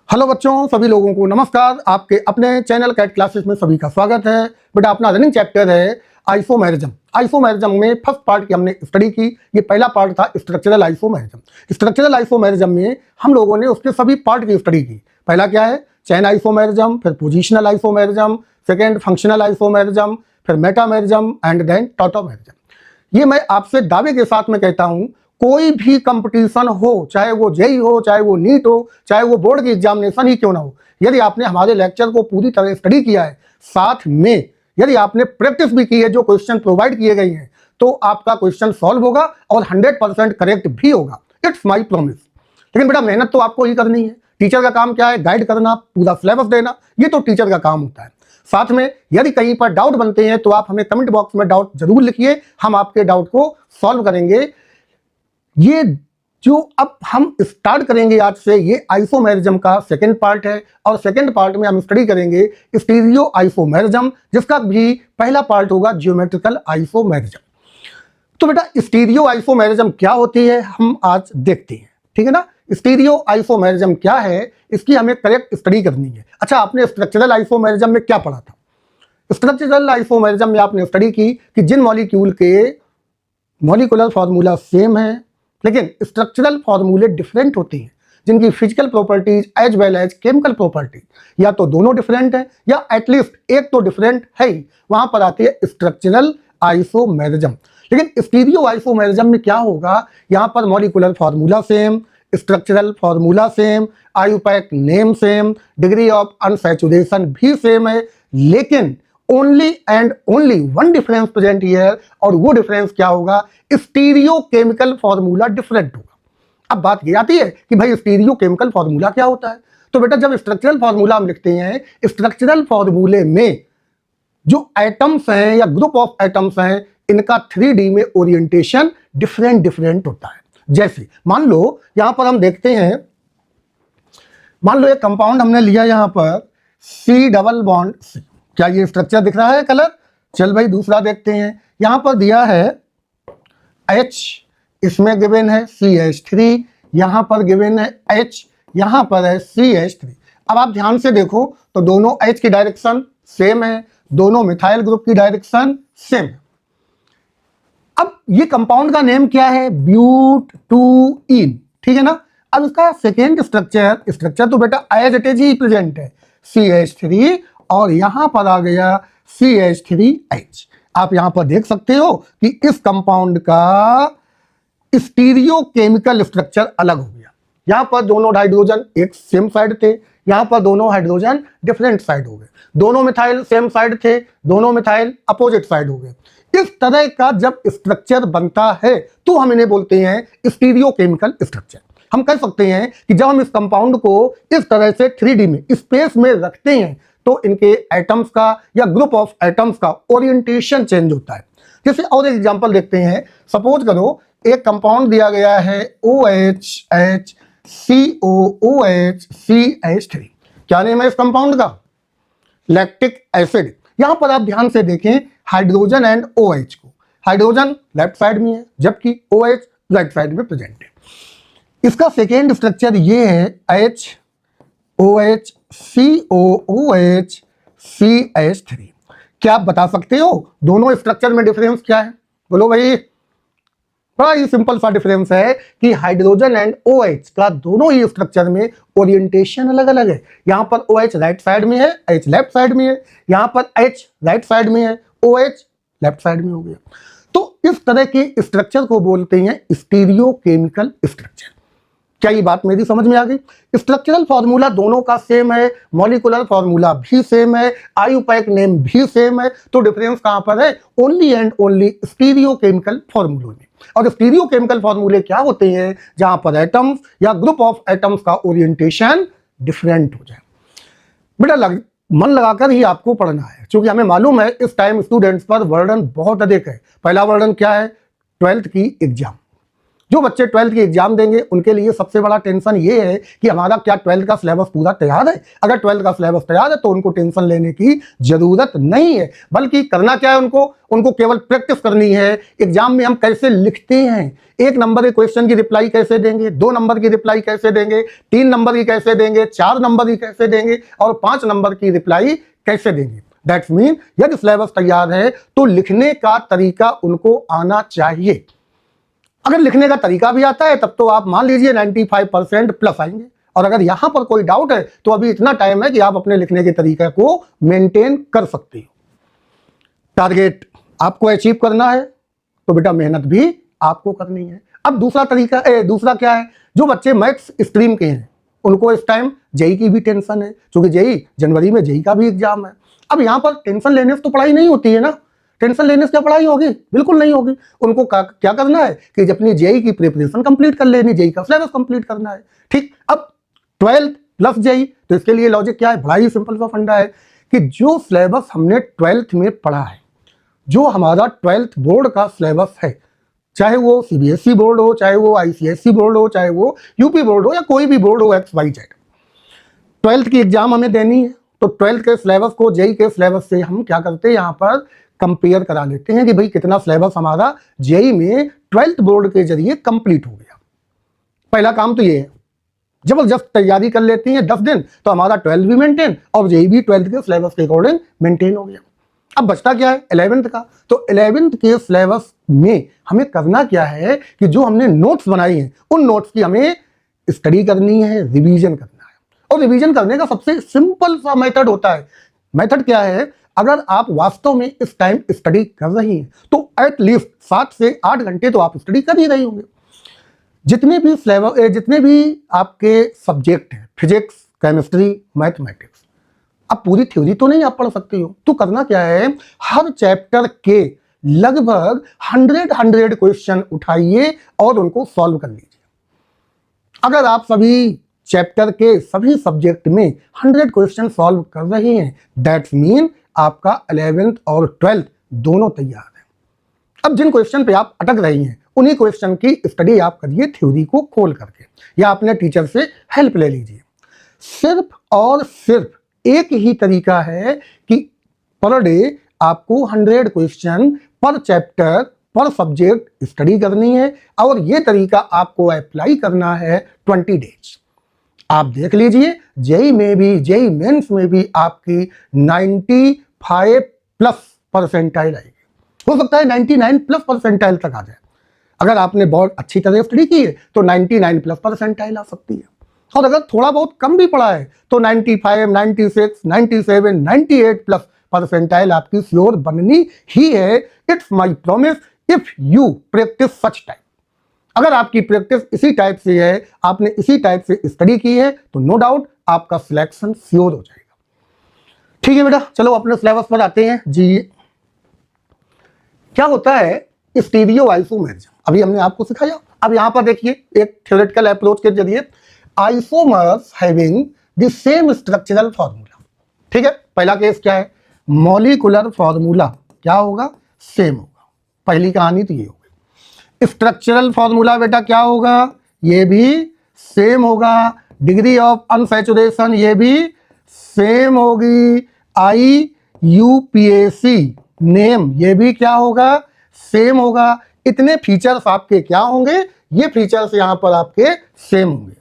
Hello बच्चों, सभी लोगों को नमस्कार। आपके अपने चैनल कैट क्लासेस में सभी का स्वागत है। बेटा, अपना रनिंग चैप्टर है आइसोमेरिज्म। आइसोमेरिज्म में फर्स्ट पार्ट की हमने स्टडी की। ये पहला पार्ट था स्ट्रक्चरल आइसोमेरिज्म। स्ट्रक्चरल आइसोमेरिज्म में हम लोगों ने उसके सभी पार्ट की स्टडी की। पहला क्या है? चैन आइसोमेरिज्म, फिर positional isomerism, second functional isomerism, फिर मेटामेरिज्म एंड देन टॉटोमेरिज्म। ये मैं आपसे दावे के साथ में कहता हूं, कोई भी कंपटीशन हो, चाहे वो जेई हो, चाहे वो नीट हो, चाहे वो बोर्ड की एग्जामिनेशन ही क्यों ना हो, यदि आपने हमारे लेक्चर को पूरी तरह स्टडी किया है, साथ में यदि आपने प्रैक्टिस भी की है, जो क्वेश्चन प्रोवाइड किए गए हैं, तो आपका क्वेश्चन सॉल्व होगा और 100% करेक्ट भी होगा। It's my promise. लेकिन बेटा, मेहनत तो आपको ही करनी है। टीचर का काम क्या है? गाइड करना, पूरा सिलेबस देना, ये तो टीचर का काम होता है। साथ में यदि कहीं पर डाउट बनते हैं तो आप हमें कमेंट बॉक्स में डाउट जरूर लिखिए, हम आपके डाउट को सॉल्व करेंगे। ये जो अब हम स्टार्ट करेंगे आज से, ये आइसोमेरिज्म का सेकंड पार्ट है और सेकंड पार्ट में हम स्टडी करेंगे स्टीरियो आइसोमेरिज्म, जिसका भी पहला पार्ट होगा ज्योमेट्रिकल आइसोमेरिज्म। तो बेटा, स्टीरियो आइसोमेरिज्म क्या होती है हम आज देखते हैं, ठीक है ना। स्टीरियो आइसोमेरिज्म क्या है, इसकी हमें करेक्ट स्टडी करनी है। अच्छा, आपने स्ट्रक्चरल आइसोमेरिज्म में क्या पढ़ा था? स्ट्रक्चरल आइसोमेरिज्म में आपने स्टडी की कि जिन मॉलिक्यूल के मॉलिक्यूलर फॉर्मूला सेम है लेकिन स्ट्रक्चरल फॉर्मूले डिफरेंट होते हैं, जिनकी physical properties as well as chemical property या तो दोनों डिफरेंट है या एटलीस्ट एक तो डिफरेंट है ही, वहां पर आती है स्ट्रक्चरल आइसोमेरिज्म। लेकिन स्टीरियो आइसोमेरिज्म में क्या होगा? यहां पर molecular formula same, structural formula same, IUPAC name same, degree of unsaturation भी सेम है, लेकिन only and only one difference present here, और वो डिफरेंस क्या होगा? स्टीरियो केमिकल फॉर्मूला डिफरेंट होगा। अब बात ये आती है कि भाई स्टीरियो केमिकल फॉर्मूला क्या होता है? तो बेटा, जब स्ट्रक्चरल फॉर्मूला हम लिखते हैं, स्ट्रक्चरल फॉर्मूले में जो एटम्स हैं या ग्रुप ऑफ एटम्स हैं, इनका 3D में ओरिएंटेशन डिफरेंट डिफरेंट होता है। जैसे मान लो यहां पर हम देखते हैं, मान लो एक कंपाउंड हमने लिया यहां पर C डबल बॉन्ड C। क्या ये स्ट्रक्चर दिख रहा है कलर? चल भाई, दूसरा देखते हैं। यहां पर दिया है H, इसमें गिवन है CH3, यहां पर गिवन है H, यहां पर है CH3। अब आप ध्यान से देखो तो दोनों H की डायरेक्शन सेम है, दोनों मिथाइल ग्रुप की डायरेक्शन सेम है। अब ये कंपाउंड का नेम क्या है? ब्यूटूइन, ठीक है ना। अब इसका सेकेंड स्ट्रक्चर तो बेटा एज इट इज ही प्रेजेंट है, CH3, और यहां पर आ गया CH3H। आप यहां पर देख सकते हो कि इस कंपाउंड का स्टीरियो केमिकल स्ट्रक्चर अलग हो गया। यहां पर दोनों हाइड्रोजन एक सेम साइड थे, यहां पर दोनों हाइड्रोजन डिफरेंट साइड हो गए। दोनों मिथाइल सेम साइड थे, दोनों मिथाइल अपोजिट साइड हो गए। इस तरह का जब स्ट्रक्चर बनता है तो हम इन्हें बोलते हैं स्टीरियो केमिकल स्ट्रक्चर। हम कह सकते हैं कि जब हम इस कंपाउंड को इस तरह से 3D में स्पेस में रखते हैं तो इनके एटम्स का या ग्रुप ऑफ एटम्स का ओरिएंटेशन चेंज होता है। जैसे और एक एग्जांपल देखते हैं। सपोज करो एक कंपाउंड दिया गया है OH HCOOH CH3। क्या नेम है इस कंपाउंड का? Lactic acid. यहां पर आप ध्यान से देखें हाइड्रोजन एंड OH को, हाइड्रोजन लेफ्ट साइड में है जबकि OH राइट साइड में प्रेजेंट है। इसका सेकेंड स्ट्रक्चर ये है HOH COOH CH3। क्या आप बता सकते हो दोनों स्ट्रक्चर में डिफरेंस क्या है? बोलो भाई। बड़ा ही सिंपल सा डिफरेंस है कि हाइड्रोजन एंड OH का दोनों ही स्ट्रक्चर में ओरिएंटेशन अलग अलग है। यहां पर OH राइट साइड में है, H लेफ्ट साइड में है, यहां पर H राइट साइड में है, OH लेफ्ट साइड में हो गया। तो इस तरह के स्ट्रक्चर को बोलते हैं स्टीरियो केमिकल स्ट्रक्चर। क्या ये बात मेरी समझ में आ गई? स्ट्रक्चरल फॉर्मूला दोनों का सेम है, मॉलिक्यूलर फॉर्मूला भी सेम है, आयुपैक नेम भी सेम है, तो डिफरेंस कहां पर है? Only and only stereo chemical फॉर्मूलों में। और स्टीरियो केमिकल फॉर्मूले क्या होते हैं? जहां पर एटम्स या ग्रुप ऑफ एटम्स का ओरिएंटेशन डिफरेंट हो जाए। बेटा, मन लगाकर ही आपको पढ़ना है, क्योंकि हमें मालूम है इस टाइम स्टूडेंट्स पर वर्डन बहुत अधिक है। पहला वर्डन क्या है? 12th की एग्जाम। जो बच्चे 12th की एग्जाम देंगे उनके लिए सबसे बड़ा टेंशन ये है कि हमारा क्या 12th का सिलेबस पूरा तैयार है। अगर 12th का सिलेबस तैयार है तो उनको टेंशन लेने की जरूरत नहीं है, बल्कि करना क्या है, उनको केवल प्रैक्टिस करनी है। एग्जाम में हम कैसे लिखते हैं, 1 नंबर के क्वेश्चन की रिप्लाई कैसे देंगे, 2 नंबर की रिप्लाई कैसे देंगे, 3 नंबर की कैसे देंगे, 4 नंबर की कैसे देंगे और 5 नंबर की रिप्लाई कैसे देंगे। दैट्स मीन यदि सिलेबस तैयार है तो लिखने का तरीका उनको आना चाहिए। अगर लिखने का तरीका भी आता है तब तो आप मान लीजिए 95% प्लस आएंगे। और अगर यहां पर कोई डाउट है तो अभी इतना टाइम है कि आप अपने लिखने के तरीके को मेंटेन कर सकते हो। टारगेट आपको अचीव करना है तो बेटा मेहनत भी आपको करनी है। अब दूसरा क्या है, जो बच्चे मैथ्स स्ट्रीम के हैं उनको इस टाइम जेई की भी टेंशन है, क्योंकि जेई जनवरी में जेई का भी एग्जाम है। अब यहां पर टेंशन लेने से तो पढ़ाई नहीं होती है ना, टेंशन लेने से क्या पढ़ाई होगी, बिल्कुल नहीं होगी। उनको क्या करना है कि अपनी जेई की प्रिपरेशन कंप्लीट कर लेनी, जेई का सिलेबस कंप्लीट करना है। ठीक, अब 12th प्लस जेई, तो इसके लिए लॉजिक क्या है, बड़ा ही सिंपल सा फंडा है कि जो सिलेबस हमने 12th में पढ़ा है, जो हमारा 12th बोर्ड का सिलेबस है, चाहे वो सीबीएसई बोर्ड हो, चाहे वो आईसीएसई बोर्ड हो, चाहे वो यूपी बोर्ड हो या कोई भी बोर्ड हो XYZ, 12th की एग्जाम हमें देनी है तो 12th के सिलेबस को जेई के सिलेबस से हम क्या करते हैं, यहाँ पर कंपेयर करा लेते हैं कि भाई कितना सिलेबस हमारा जेई में 12th बोर्ड के जरिए कंप्लीट हो गया। पहला काम तो ये है, जबरदस्त तैयारी कर लेती हैं 10 दिन तो हमारा 12th भी मेंटेन और जेई भी 12th के सिलेबस के अकॉर्डिंग मेंटेन हो गया। अब बचता क्या है, 11th का। तो 11th के सिलेबस में हमें करना क्या है कि जो हमने नोट्स बनाई हैं उन नोट्स की हमें स्टडी करनी है, रिवीजन करना है। और रिवीजन करने का सबसे सिंपल सा मेथड होता है। मेथड क्या है, अगर आप वास्तव में इस टाइम स्टडी कर रही हैं तो एटलीस्ट 7 से 8 घंटे तो आप स्टडी कर ही रही होंगे। जितने भी आपके सब्जेक्ट हैं, फिजिक्स, केमिस्ट्री, मैथमेटिक्स, अब पूरी थ्योरी तो नहीं आप पढ़ सकती हो, तो करना क्या है, हर चैप्टर के लगभग 100 क्वेश्चन उठाइए और उनको सॉल्व कर लीजिए। अगर आप सभी चैप्टर के सभी सब्जेक्ट में 100 क्वेश्चन सॉल्व कर रहे हैं, दैट्स मीन आपका 11th और 12th दोनों तैयार है। अब जिन क्वेश्चन पे आप अटक रही हैं उन्हीं क्वेश्चन की स्टडी आप करिए थ्योरी को खोल करके, या अपने टीचर से हेल्प ले लीजिए। सिर्फ और सिर्फ एक ही तरीका है कि पर डे आपको 100 क्वेश्चन पर चैप्टर पर सब्जेक्ट स्टडी करनी है, और ये तरीका आपको अप्लाई करना है 20 डेज। आप देख लीजिए जेई में भी, जेई मेंस में भी आपकी 95 प्लस परसेंटाइल आएगी, हो सकता है 99 प्लस परसेंटाइल तक आ जाए। अगर आपने बहुत अच्छी तरह स्टडी की है तो 99 प्लस परसेंटाइल आ सकती है, और अगर थोड़ा बहुत कम भी पढ़ा है तो 95, 96, 97, 98 प्लस परसेंटाइल आपकी श्योर बननी ही है। It's my promise if you practice such type. अगर आपकी प्रैक्टिस इसी टाइप से है, आपने इसी टाइप से स्टडी की है, तो नो डाउट आपका सिलेक्शन श्योर हो जाएगा। ठीक है बेटा, चलो अपने सिलेबस पर आते हैं जी। क्या होता है स्टीरियो आइसोमेरिज्म, अभी हमने आपको सिखाया। अब यहां पर देखिए एक थ्योरेटिकल अप्रोच के जरिए isomers having the same structural formula. ठीक है, पहला केस क्या है, मॉलिक्यूलर फॉर्मूला क्या होगा, सेम होगा। पहली कहानी तो ये होगी। स्ट्रक्चरल फॉर्मूला बेटा क्या होगा, ये भी सेम होगा। डिग्री ऑफ अनसैचुरेशन ये भी सेम होगी। IUPAC नेम ये भी क्या होगा, सेम होगा। इतने फीचर्स आपके क्या होंगे, ये फीचर्स यहां पर आपके सेम होंगे।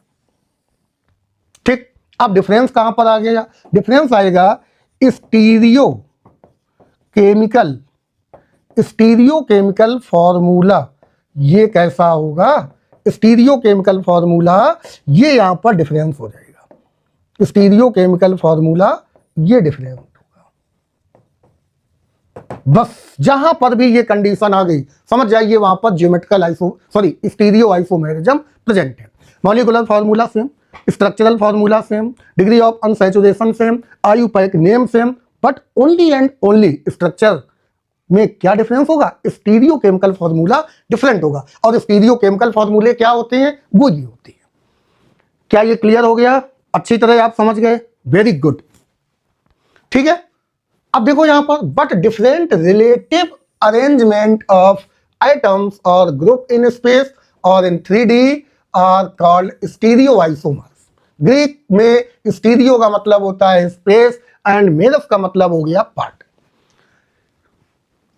ठीक, अब डिफरेंस कहां पर आ गया, डिफरेंस आएगा स्टीरियो केमिकल फॉर्मूला। ये कैसा होगा, स्टीरियो केमिकल फॉर्मूला, ये यहां पर डिफरेंस हो जाएगा। स्टीरियो केमिकल फॉर्मूला ये डिफरेंस होगा। बस जहां पर भी ये कंडीशन आ गई समझ जाइए वहां पर ज्योमेट्रिकल स्टीरियो आइसोमेरिज्म प्रेजेंट है। Molecular formula same, structural formula same, degree of unsaturation same, IUPAC name same, but only and only structure में क्या डिफरेंस होगा, स्टीरियो केमिकल फॉर्मूला डिफरेंट होगा। और स्टीरियो केमिकल फॉर्मूले क्या होते हैं, वो ये होती है। क्या ये क्लियर हो गया, अच्छी तरह आप समझ गए, वेरी गुड। ठीक है, अब देखो यहां पर but different relative arrangement of items और ग्रुप इन स्पेस और in 3D are called stereo isomers. Greek में स्टीरियो का मतलब होता है स्पेस एंड मेरस का मतलब हो गया part.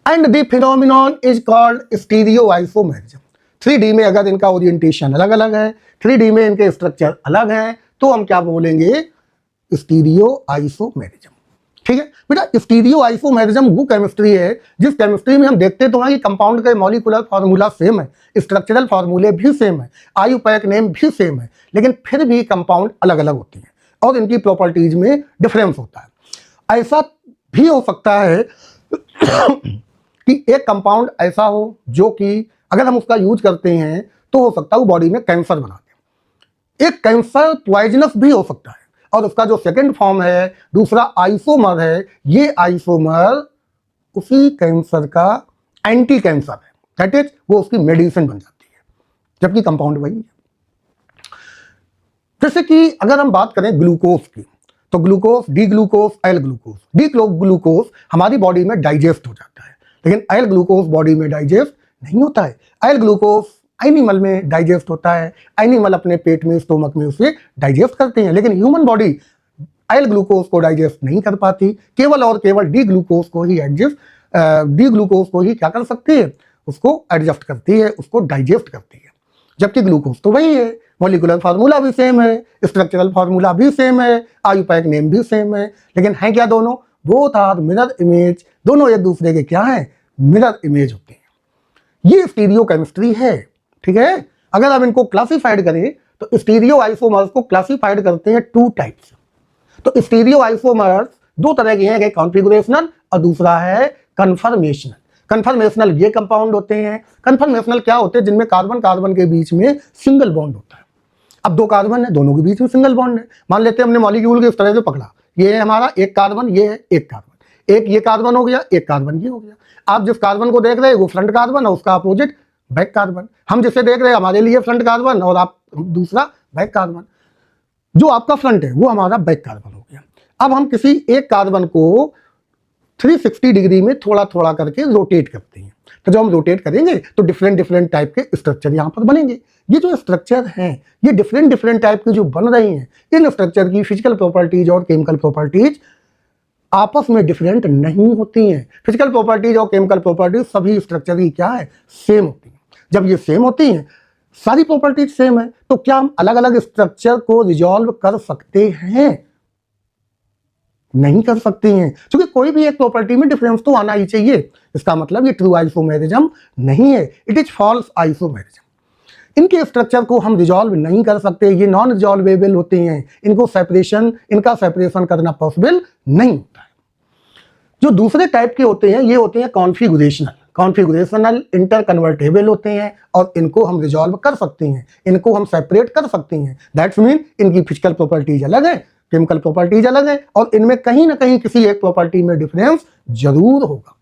And the phenomenon is called stereo isomerism. 3D में अगर इनका ओरिएंटेशन अलग अलग है, 3D में इनके स्ट्रक्चर अलग हैं, तो हम क्या बोलेंगे? Stereo isomerism. ठीक है बेटा, स्टीरियो आइसोमेरिज्म वो केमिस्ट्री है जिस केमिस्ट्री में हम देखते तो हैं कि कंपाउंड के मॉलिक्यूलर फार्मूला सेम है, स्ट्रक्चरल फार्मूले भी सेम है, आयुपैक नेम भी सेम है, लेकिन फिर भी कंपाउंड अलग अलग होते हैं और इनकी प्रॉपर्टीज में डिफरेंस होता है। ऐसा भी हो सकता है कि एक कंपाउंड ऐसा हो जो कि अगर हम उसका यूज करते हैं तो हो सकता है वो बॉडी में कैंसर बना दे। एक कैंसर पॉइजनस भी हो सकता है और उसका जो सेकंड फॉर्म है, दूसरा आइसोमर है, ये आइसोमर उसी कैंसर का एंटी कैंसर है, दैट इज वो उसकी मेडिसिन बन जाती है, जबकि कंपाउंड वही है। जैसे कि अगर हम बात करें ग्लूकोज की, तो glucose, D glucose, L glucose. D glucose हमारी बॉडी में डाइजेस्ट हो जाता है, लेकिन एल ग्लूकोज बॉडी में डाइजेस्ट नहीं होता है। एल ग्लूकोज एनिमल में डाइजेस्ट होता है, एनिमल अपने पेट में, स्टोमक में उसे डाइजेस्ट करते हैं, लेकिन ह्यूमन बॉडी एल ग्लूकोज को डाइजेस्ट नहीं कर पाती, केवल और केवल डी ग्लूकोज को ही क्या कर सकती है? उसको एडजस्ट करती है, उसको डाइजेस्ट करती है। जबकि ग्लूकोज तो वही है, मॉलिक्यूलर फार्मूला भी सेम है, स्ट्रक्चरल फार्मूला भी सेम है, आयुपैक नेम भी सेम है, लेकिन है क्या दोनों? Both are mirror image. दोनों एक दूसरे के क्या है? मिरर इमेज होते हैं। ये स्टीरियो केमिस्ट्री है। ठीक है, अगर हम इनको क्लासिफाइड करें तो स्टीरियो आइसोमर्स को क्लासिफाइड करते हैं 2 टाइप्स। तो स्टीरियो आइसोमर्स 2 तरह के हैं, एक कॉन्फिगरेशनल और दूसरा है कन्फर्मेशनल। कन्फर्मेशनल ये कंपाउंड होते हैं। कन्फर्मेशनल क्या होते हैं? जिनमें कार्बन कार्बन के बीच में सिंगल बॉन्ड होता है। अब 2 कार्बन है, दोनों के बीच में सिंगल बॉन्ड है। मान लेते हैं हमने मॉलिक्यूल के इस तरह से पकड़ा, ये है हमारा एक कार्बन, ये है एक कार्बन, एक ये कार्बन हो गया, एक कार्बन ये हो गया। आप जिस कार्बन को देख रहे हैं वो फ्रंट कार्बन और उसका अपोजिट बैक कार्बन। हम जिसे देख रहे हैं हमारे लिए फ्रंट कार्बन और आप दूसरा बैक कार्बन। जो आपका फ्रंट है वो हमारा बैक कार्बन हो गया। अब हम किसी एक कार्बन को 360 डिग्री में थोड़ा थोड़ा करके रोटेट करते हैं, तो जब हम रोटेट करेंगे तो डिफरेंट टाइप के स्ट्रक्चर यहाँ पर बनेंगे। ये जो स्ट्रक्चर हैं, ये डिफरेंट टाइप के जो बन रही हैं, इन स्ट्रक्चर की फिजिकल प्रॉपर्टीज और केमिकल प्रॉपर्टीज आपस में डिफरेंट नहीं होती हैं। फिजिकल प्रॉपर्टीज और केमिकल प्रॉपर्टीज सभी स्ट्रक्चर की क्या है? सेम होती हैं। जब ये सेम होती हैं, सारी प्रॉपर्टीज सेम है, तो क्या हम अलग अलग स्ट्रक्चर को रिजॉल्व कर सकते हैं? नहीं कर सकते हैं, क्योंकि कोई भी एक प्रॉपर्टी में डिफरेंस तो आना ही चाहिए। इसका मतलब ये ट्रू आइसोमेरिज्म नहीं है, इट इज फॉल्स आइसोमेरिज्म। इनके स्ट्रक्चर को हम रिजॉल्व नहीं कर सकते, ये नॉन रिजॉल्वेबल होते हैं, इनका सेपरेशन करना पॉसिबल नहीं होता है। जो दूसरे टाइप के होते हैं, ये होते हैं कॉन्फिगरेशनल इंटरकन्वर्टेबल होते हैं, और इनको हम रिजॉल्व कर सकते हैं, इनको हम सेपरेट कर सकते हैं। दैट्स मीन इनकी फिजिकल प्रॉपर्टीज अलग है, केमिकल प्रॉपर्टीज अलग है, और इनमें कहीं ना कहीं किसी एक प्रॉपर्टी में डिफरेंस जरूर होगा।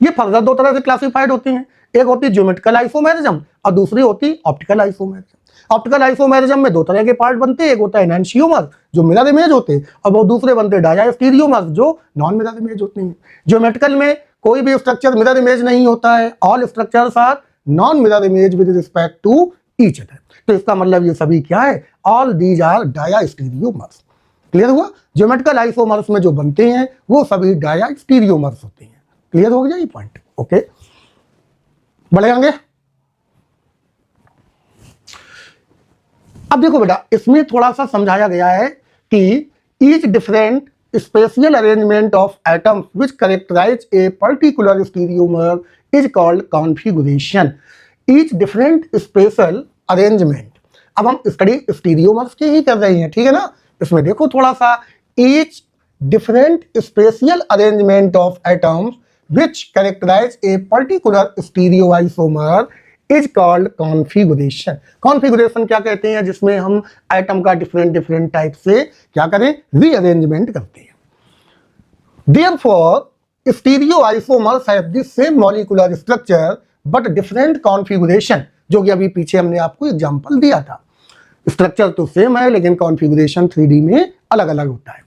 ये फर्दर 2 तरह से क्लासिफाइड होते हैं, एक होती है ज्योमेट्रिकल आइसोमेरिज्म और दूसरी होती ऑप्टिकल आइसोमेरिज्म। ऑप्टिकल आइसोमेरिज्म में 2 तरह के पार्ट बनते हैं, एक होता है एनांशियोमर जो मिरर इमेज होते हैं, और वो दूसरे बनते हैं डायास्टीरियोमर जो नॉन मिरर इमेज होते हैं। ज्योमेट्रिकल में कोई भी स्ट्रक्चर मिरर इमेज नहीं होता है, all structures are non mirror image with respect to each other. तो इसका मतलब ये सभी क्या है? All these are diastereomers. Clear हुआ? ज्योमेट्रिकल आइसोमर्स में जो बनते हैं वो सभी डायास्टीरियोमर्स होते हैं। क्लियर हो गया ये पॉइंट? ओके, बढ़े आगे। अब देखो बेटा, इसमें थोड़ा सा समझाया गया है कि each different spatial arrangement of atoms which characterize a particular stereomer is called configuration. Each different special arrangement, अब हम स्टडी स्टीरियोमर्स की ही कर रहे हैं, ठीक है ना? इसमें देखो थोड़ा सा, each different spatial arrangement of atoms which characterize a particular stereoisomer is called configuration। Configuration क्या कहते हैं? जिसमें हम एटम का डिफरेंट टाइप से क्या करें? रीअरेंजमेंट करते हैं। Therefore stereoisomers have the same molecular structure but different configuration, जो कि अभी पीछे हमने आपको एग्जांपल दिया था। स्ट्रक्चर तो सेम है लेकिन कॉन्फ़िगरेशन 3D में अलग अलग होता है।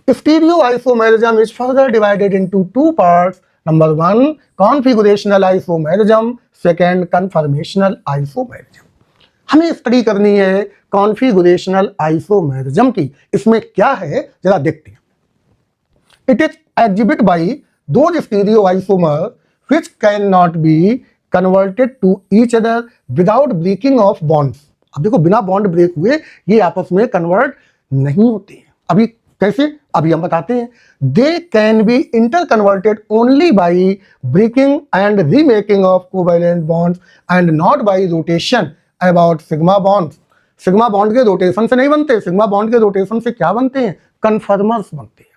Stereoisomerism is further divided into 2 parts. Number 1 configurational isomerism, second conformational isomerism. हमें स्टडी करनी है कॉन्फिगरेशनल आइसोमेरिज्म की। इसमें क्या है जरा देखते हैं। It is exhibit by those stereoisomer which can not be converted to each other without breaking of bonds. अब देखो, बिना बॉन्ड ब्रेक हुए ये आपस में कन्वर्ट नहीं होते हैं। अभी कैसे, अभी हम बताते हैं। They can be interconverted only by breaking and remaking of covalent bonds and not by rotation about sigma bonds. Sigma bond के रोटेशन से नहीं बनते, सिग्मा बॉन्ड के रोटेशन से क्या बनते हैं? कन्फर्मर्स बनते हैं।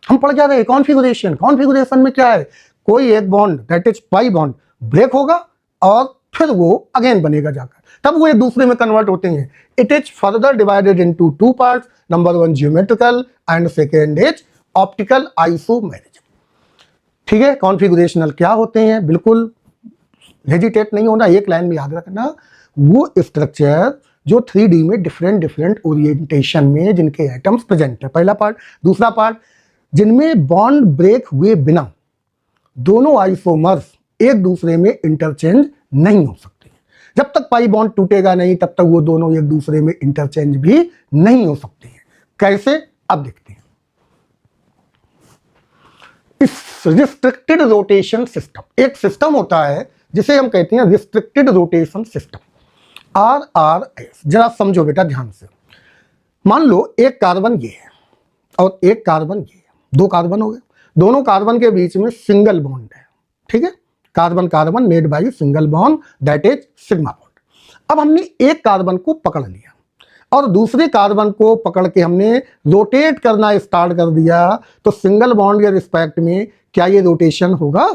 हम पढ़ क्या रहे? कॉन्फिगरेशन। कॉन्फिगरेशन में क्या है? कोई एक bond that is pi bond break होगा और फिर वो अगेन बनेगा जाकर, तब वो एक दूसरे में कन्वर्ट होते हैं। It is further divided into two parts, number 1 geometrical and second is optical isomerism. ठीक है, कॉन्फिगरेशनल क्या होते हैं? बिल्कुल हेजिटेट नहीं होना, एक लाइन में याद रखना। वो स्ट्रक्चर जो 3D में डिफरेंट ओरिएंटेशन में जिनके एटम्स प्रेजेंट है, पहला पार्ट। दूसरा पार्ट, जिनमें बॉन्ड ब्रेक हुए बिना दोनों आइसोमर्स एक दूसरे में इंटरचेंज नहीं हो सकते। जब तक पाई बॉन्ड टूटेगा नहीं तब तक वो दोनों एक दूसरे में इंटरचेंज भी नहीं हो सकते हैं। कैसे? अब देखते हैं। इस रिस्ट्रिक्टेड रोटेशन सिस्टम, एक सिस्टम होता है जिसे हम कहते हैं रिस्ट्रिक्टेड रोटेशन सिस्टम, RRS। जरा समझो बेटा ध्यान से। मान लो एक कार्बन ये है और एक कार्बन ये है, दो कार्बन हो गए। दोनों कार्बन के बीच में सिंगल बॉन्ड है। ठीक है, carbon carbon made by single bond that is sigma bond. अब हमने एक कार्बन को पकड़ लिया और दूसरे कार्बन को पकड़ के हमने रोटेट करना स्टार्ट कर दिया, तो सिंगल बॉन्ड के रिस्पेक्ट में क्या ये रोटेशन होगा?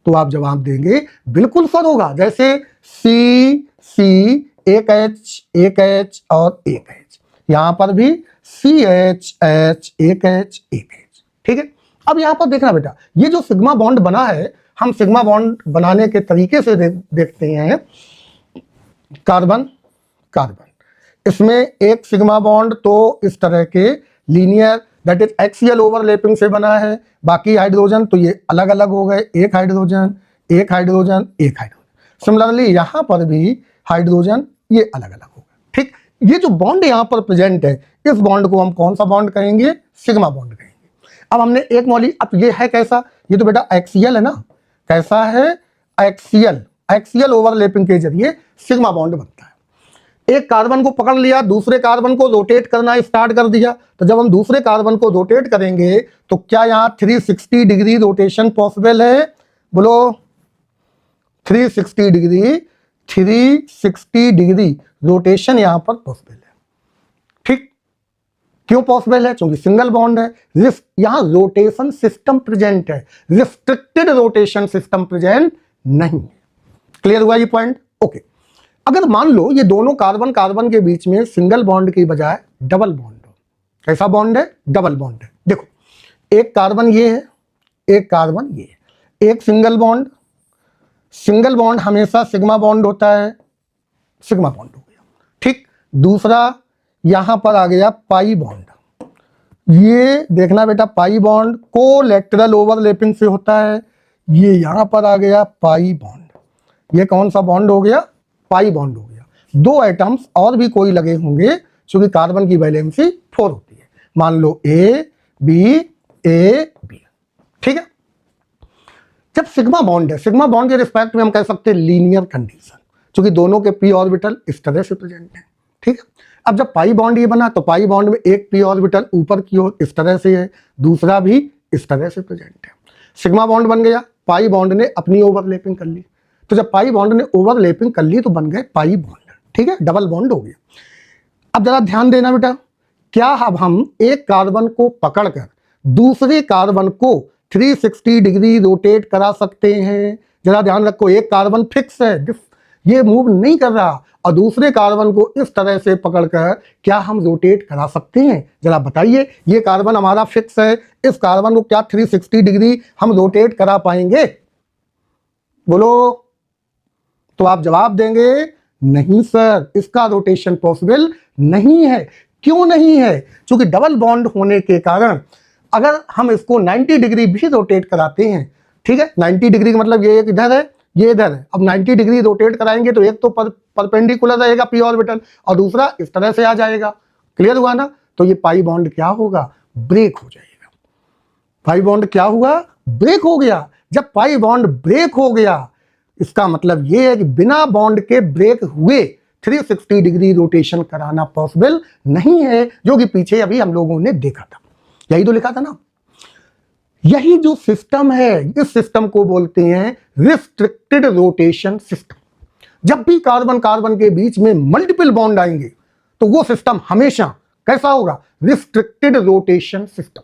तो आप जवाब देंगे बिल्कुल सर होगा। जैसे सी सी, एक H और एक H, यहां पर भी CH H, एक H एक H। ठीक है, अब यहां पर देखना बेटा, ये जो सिग्मा बॉन्ड बना है, हम सिग्मा बॉन्ड बनाने के तरीके से देखते हैं। कार्बन कार्बन, इसमें एक सिग्मा बॉन्ड तो इस तरह के linear that is axial overlapping से बना है। बाकी हाइड्रोजन तो ये अलग अलग हो गए, एक हाइड्रोजन एक हाइड्रोजन एक हाइड्रोजन। सिमिलरली यहां पर भी हाइड्रोजन ये अलग अलग हो गए। ठीक, ये जो बॉन्ड यहां पर प्रेजेंट है, इस बॉन्ड को हम कौन सा बॉन्ड कहेंगे? सिग्मा बॉन्ड कहेंगे। अब हमने एक मॉली, अब ये है कैसा? ये तो बेटा एक्सियल है ना। कैसा है? एक्सियल। एक्सियल ओवरलैपिंग के जरिए सिग्मा बॉन्ड बनता है। एक कार्बन को पकड़ लिया, दूसरे कार्बन को रोटेट करना स्टार्ट कर दिया, तो जब हम दूसरे कार्बन को रोटेट करेंगे तो क्या यहाँ 360 डिग्री रोटेशन पॉसिबल है? बोलो 360 डिग्री, 360 डिग्री रोटेशन यहां पर पॉसिबल है। ठीक, क्यों पॉसिबल है? क्योंकि सिंगल बॉन्ड है। यहां रोटेशन सिस्टम प्रेजेंट है, रिस्ट्रिक्टेड रोटेशन सिस्टम प्रेजेंट नहीं है। क्लियर हुआ ये पॉइंट? ओके। अगर मान लो ये दोनों कार्बन कार्बन के बीच में सिंगल बॉन्ड की बजाय डबल बॉन्ड हो, कैसा बॉन्ड है? डबल बॉन्ड है। देखो, एक कार्बन ये है, एक कार्बन ये है, एक सिंगल बॉन्ड। सिंगल बॉन्ड हमेशा सिग्मा बॉन्ड होता है, सिग्मा बॉन्ड हो गया। ठीक, दूसरा यहां पर आ गया पाई बॉन्ड। ये देखना बेटा, पाई बॉन्ड कोलैटरल ओवरलैपिंग से होता है। ये यहां पर आ गया पाई बॉन्ड। ये कौन सा बॉन्ड हो गया? पाई बॉन्ड हो गया। दो एटम्स और भी कोई लगे होंगे, क्योंकि कार्बन की वैलेंसी 4 होती है। मान लो A B A B। ठीक है, जब सिग्मा बॉन्ड है, सिग्मा बॉन्ड के रिस्पेक्ट में हम कह सकते हैं लीनियर कंडीशन, क्योंकि दोनों के p ऑर्बिटल इस तरह से प्रेजेंट है। ठीक है, अब जब पाई बॉन्ड ये बना तो पाई बॉन्ड में एक p ऑर्बिटल ऊपर की ओर इस तरह से है, दूसरा भी इस तरह से प्रेजेंट है। सिग्मा बॉन्ड बन गया, पाई बॉन्ड ने अपनी ओवरलैपिंग कर ली। तो जब पाई बॉन्ड ने ओवरलैपिंग कर ली तो बन गए पाई बॉन्ड। ठीक है, डबल बॉन्ड हो गया। अब जरा ध्यान देना बेटा, क्या अब हम एक कार्बन को पकड़कर दूसरे कार्बन को 360 डिग्री रोटेट करा सकते हैं? जरा ध्यान रखो, एक कार्बन फिक्स है, ये मूव नहीं कर रहा, और दूसरे कार्बन को इस तरह से पकड़कर क्या हम रोटेट करा सकते हैं? जरा बताइए। ये कार्बन हमारा फिक्स है, इस कार्बन को क्या 360 डिग्री हम रोटेट करा पाएंगे? बोलो। तो आप जवाब देंगे नहीं सर, इसका रोटेशन पॉसिबल नहीं है। क्यों नहीं है? क्योंकि डबल बॉन्ड होने के कारण अगर हम इसको 90 डिग्री भी रोटेट कराते हैं, ठीक है, 90 डिग्री का मतलब ये एक इधर है, ये इधर है। अब 90 डिग्री रोटेट कराएंगे तो एक तो परपेंडिकुलर रहेगा पी ऑर्बिटल और दूसरा इस तरह से आ जाएगा। क्लियर हुआ ना? तो ये पाई बॉन्ड क्या होगा? ब्रेक हो जाएगा। पाई बॉन्ड क्या हुआ? ब्रेक हो गया। जब पाई बॉन्ड ब्रेक हो गया इसका मतलब ये है कि बिना बॉन्ड के ब्रेक हुए 360 डिग्री रोटेशन कराना पॉसिबल नहीं है, जो कि पीछे अभी हम लोगों ने देखा था। यही तो लिखा था ना। यही जो सिस्टम है, इस सिस्टम को बोलते हैं रिस्ट्रिक्टेड रोटेशन सिस्टम। जब भी कार्बन कार्बन के बीच में मल्टीपल बॉन्ड आएंगे तो वो सिस्टम हमेशा कैसा होगा? Restricted rotation system.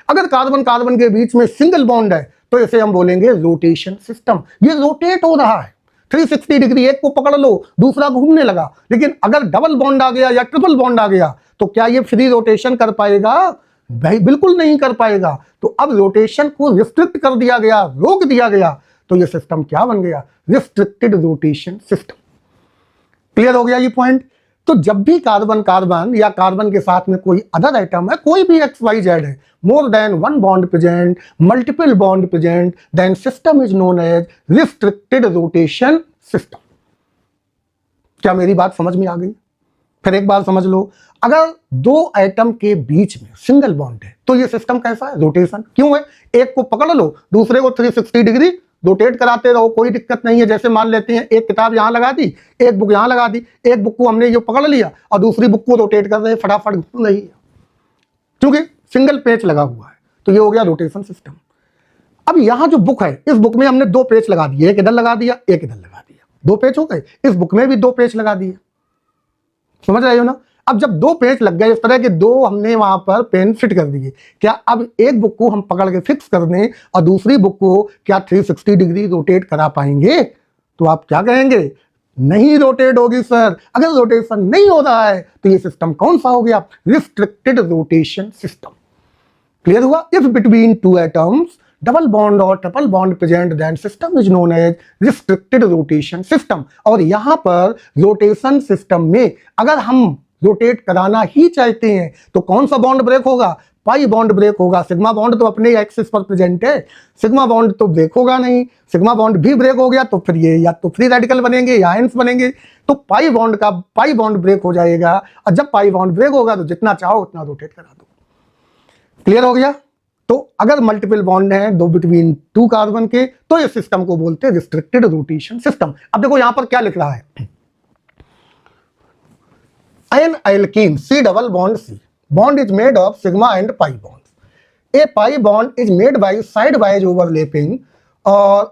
अगर कार्बन कार्बन के बीच में सिंगल बॉन्ड है तो इसे हम बोलेंगे रोटेशन सिस्टम। ये रोटेट हो रहा है 360 डिग्री, एक को पकड़ लो दूसरा घूमने लगा। लेकिन अगर डबल बॉन्ड आ गया या ट्रिपल बॉन्ड आ गया तो क्या ये फ्री रोटेशन कर पाएगा? भाई बिल्कुल नहीं कर पाएगा। तो अब रोटेशन को रिस्ट्रिक्ट कर दिया गया, रोक दिया गया, तो ये सिस्टम क्या बन गया? Restricted rotation system. क्लियर हो गया ये पॉइंट? तो जब भी कार्बन कार्बन या कार्बन के साथ में कोई अदर आइटम है, कोई भी XYZ है, more than one bond present, multiple bond present, then system is known as restricted rotation system. क्या मेरी बात समझ में आ गई? फिर एक बार समझ लो, अगर दो आइटम के बीच में सिंगल बॉन्ड है तो ये सिस्टम कैसा है? रोटेशन। क्यों है? एक को पकड़ लो दूसरे को 360 डिग्री रोटेट कराते रहो, कोई दिक्कत नहीं है। जैसे मान लेते हैं एक किताब यहां लगा दी, एक बुक यहां लगा दी, एक बुक को हमने ये पकड़ लिया और दूसरी बुक को रोटेट कर रहे हैं, फटाफट घूम रही है क्योंकि सिंगल पेच लगा हुआ है। तो ये हो गया रोटेशन सिस्टम। अब यहां जो बुक है, इस बुक में हमने दो पेच लगा दिए, एक इधर लगा दिया, एक इधर लगा दिया, दो पेच हो गए। इस बुक में भी दो पेच लगा दिए। समझ रहे हो ना? अब जब दो पेच लग गए, इस तरह के दो हमने वहां पर पेन फिट कर दिए, क्या अब एक बुक को हम पकड़ के फिक्स कर दें और दूसरी बुक को क्या 360 डिग्री रोटेट करा पाएंगे? तो आप क्या कहेंगे? नहीं रोटेट होगी सर। अगर रोटेशन नहीं हो रहा है तो ये सिस्टम कौन सा हो गया? Restricted rotation system. क्लियर हुआ? If between two atoms double bond और triple bond present, then system is known as restricted rotation system. और यहां पर रोटेशन सिस्टम में अगर हम रोटेट कराना ही चाहते हैं तो कौन सा बॉन्ड ब्रेक होगा? पाई बॉन्ड ब्रेक होगा। सिग्मा बॉन्ड तो अपने एक्सिस पर प्रेजेंट है, सिग्मा बॉन्ड तो ब्रेक होगा नहीं। सिग्मा बॉन्ड भी ब्रेक हो गया तो फिर ये या तो फ्री रेडिकल बनेंगे या आयंस बनेंगे। तो पाई बॉन्ड ब्रेक हो जाएगा और जब पाई बॉन्ड ब्रेक होगा तो जितना चाहो उतना रोटेट करा दो। क्लियर हो गया? तो अगर मल्टीपल बॉन्ड है दो बिटवीन टू कार्बन के तो इस सिस्टम को बोलते हैं रिस्ट्रिक्टेड रोटेशन सिस्टम। अब देखो यहां पर क्या लिख रहा है? An alkene C double bond C bond is made of sigma and pi bonds. A pi bond is made by sidewise overlapping or